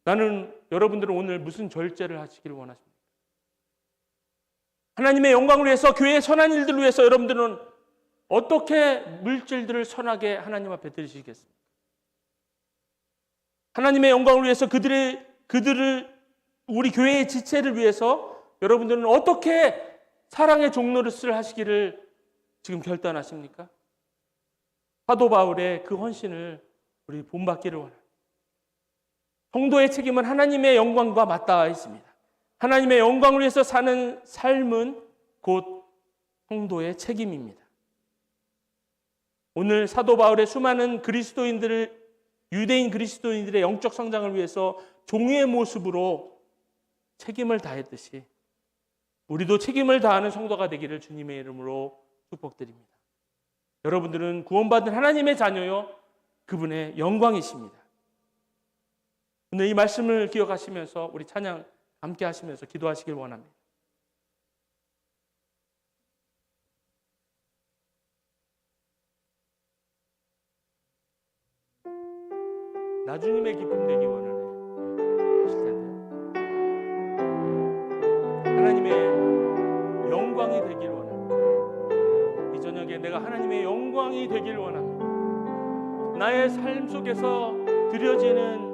나는, 여러분들은 오늘 무슨 절제를 하시기를 원하십니까? 하나님의 영광을 위해서, 교회의 선한 일들을 위해서 여러분들은 어떻게 물질들을 선하게 하나님 앞에 드리시겠습니까? 하나님의 영광을 위해서 그들을 우리 교회의 지체를 위해서 여러분들은 어떻게 사랑의 종노릇을 하시기를 지금 결단하십니까? 사도 바울의 그 헌신을 우리 본받기를 원합니다. 성도의 책임은 하나님의 영광과 맞닿아 있습니다. 하나님의 영광을 위해서 사는 삶은 곧 성도의 책임입니다. 오늘 사도 바울의 수많은 유대인 그리스도인들의 영적 성장을 위해서 종의 모습으로 책임을 다했듯이 우리도 책임을 다하는 성도가 되기를 주님의 이름으로 축복드립니다. 여러분들은 구원받은 하나님의 자녀요, 그분의 영광이십니다. 오늘 이 말씀을 기억하시면서 우리 찬양 함께 하시면서 기도하시길 원합니다. 나 주님의 기쁨 되기 원하네 하실 텐데, 하나님의 영광이 되길 원합니다. 이 저녁에 내가 하나님의 영광이 되길 원합니다. 나의 삶 속에서 드려지는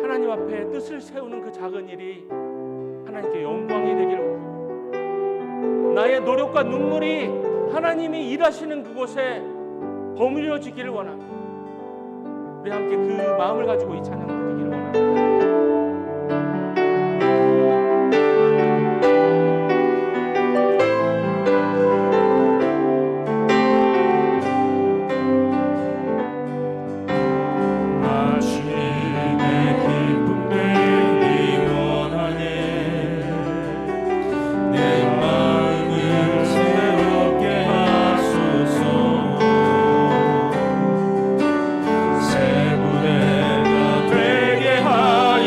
하나님 앞에 뜻을 세우는 그 작은 일이 하나님께 영광이 되길 원합니다. 나의 노력과 눈물이 하나님이 일하시는 그곳에 버무려지기를 원합니다. 우리 함께 그 마음을 가지고 이 찬양 드리기를 원합니다.
새 무대가 되게 하여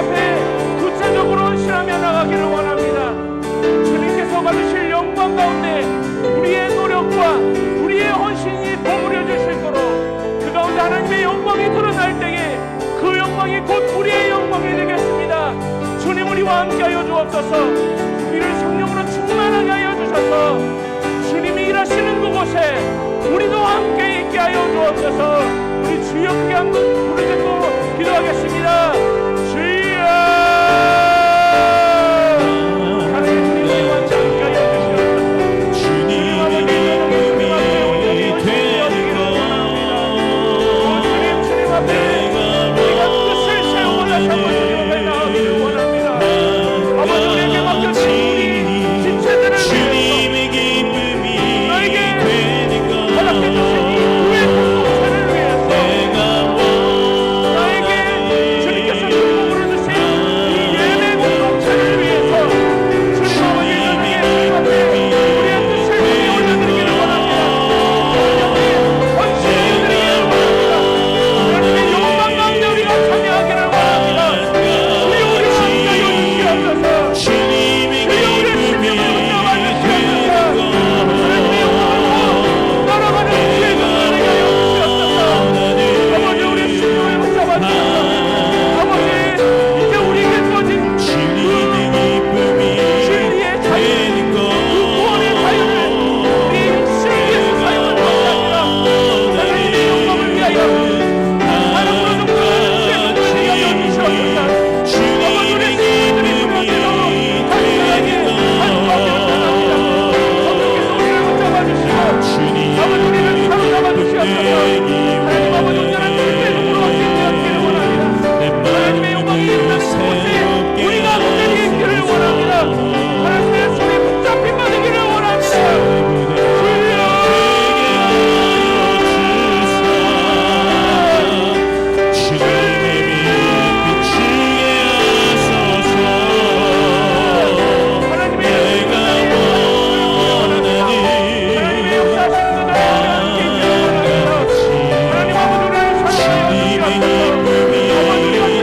앞에 구체적으로 실하며 나가기를 원합니다. 주님께서 받으실 영광 가운데 우리의 노력과 우리의 헌신이 버무려 주실 거로 그 가운데 하나님의 영광이 드러날 때에 그 영광이 곧 우리의 영광이 되겠습니다. 주님, 우리와 함께하여 주옵소서. 우리를 성령으로 충만하게 하여 주셔서 주님이 일하시는 그곳에 우리도 함께 있게 하여 주옵소서. 우리 주여 크게 한번 부르짖고 기도하겠습니다. 주여, 하나님 주님과 함께 하여 주시옵소서. 주님 아버지, 주님 앞에 온전히 드리기를 원합니다. 주님, 주님 앞에 우리가 뜻을 세우고 다시 한번 주님 앞에 나가기를 원합니다. 아버지, 우리에게 맡겨진 우리 지체들을 위해서 너에게 허락해 주신 이 교회 공동체를 위해서 나에게 주님께서 축복으로 주신 이 예배 공동체를 위해서 주님 아버지, 나에게 주님 앞에 우리의 뜻을 위에 올려드리기를 원합니다. 헌신을 드리기를 원합니다. 하나님의 영광 가운데 우리가 참여하기를 원합니다. 주여, 우리와 함께하여 주시옵소서. 주여, 우리의 심령을 붙잡아 주시옵소서. 하나님의 영광을 따라가는 주의 종들에게 하여 주시옵소서. 아버지, 우리의 심령을 붙잡아 주셔서 아버지, 이제 우리에게 주어진 진리의 자유, 그 구원의 자유를 우리 실리에서 사용할 것이 아니라 하나님의 영광을 위하여 하나님으로 정말 주의 종들에게 하여 주시옵소서. 아버지, 우리 친구들이 그런데도 간절하게 간구하며 떠납니다. 성령께서 우리를 붙잡아 주시고 아버지, 우리를 사로잡아 주시옵소서. 하나님 아버지, 온전한 실제적으로 진리하기를 원합니다. 하나님의 영광이 있는 곳에 우리가 온전히 있기를 원합니다. 하나님의 손에 붙잡힌 바 되기를 원합니다. 하나님의 역사하시는 것을 함께 있기를 원합니다. 하나님 아버지, 우리를 사랑하여 주시옵소서. 아버지, 우리가 주님 앞에 아버지, 우리의 마음과 우리의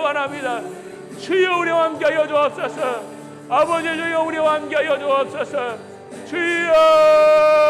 원합니다. 주여 우리와 함께하여 주옵소서. 아버지 주여 우리와 함께하여 주옵소서. 주여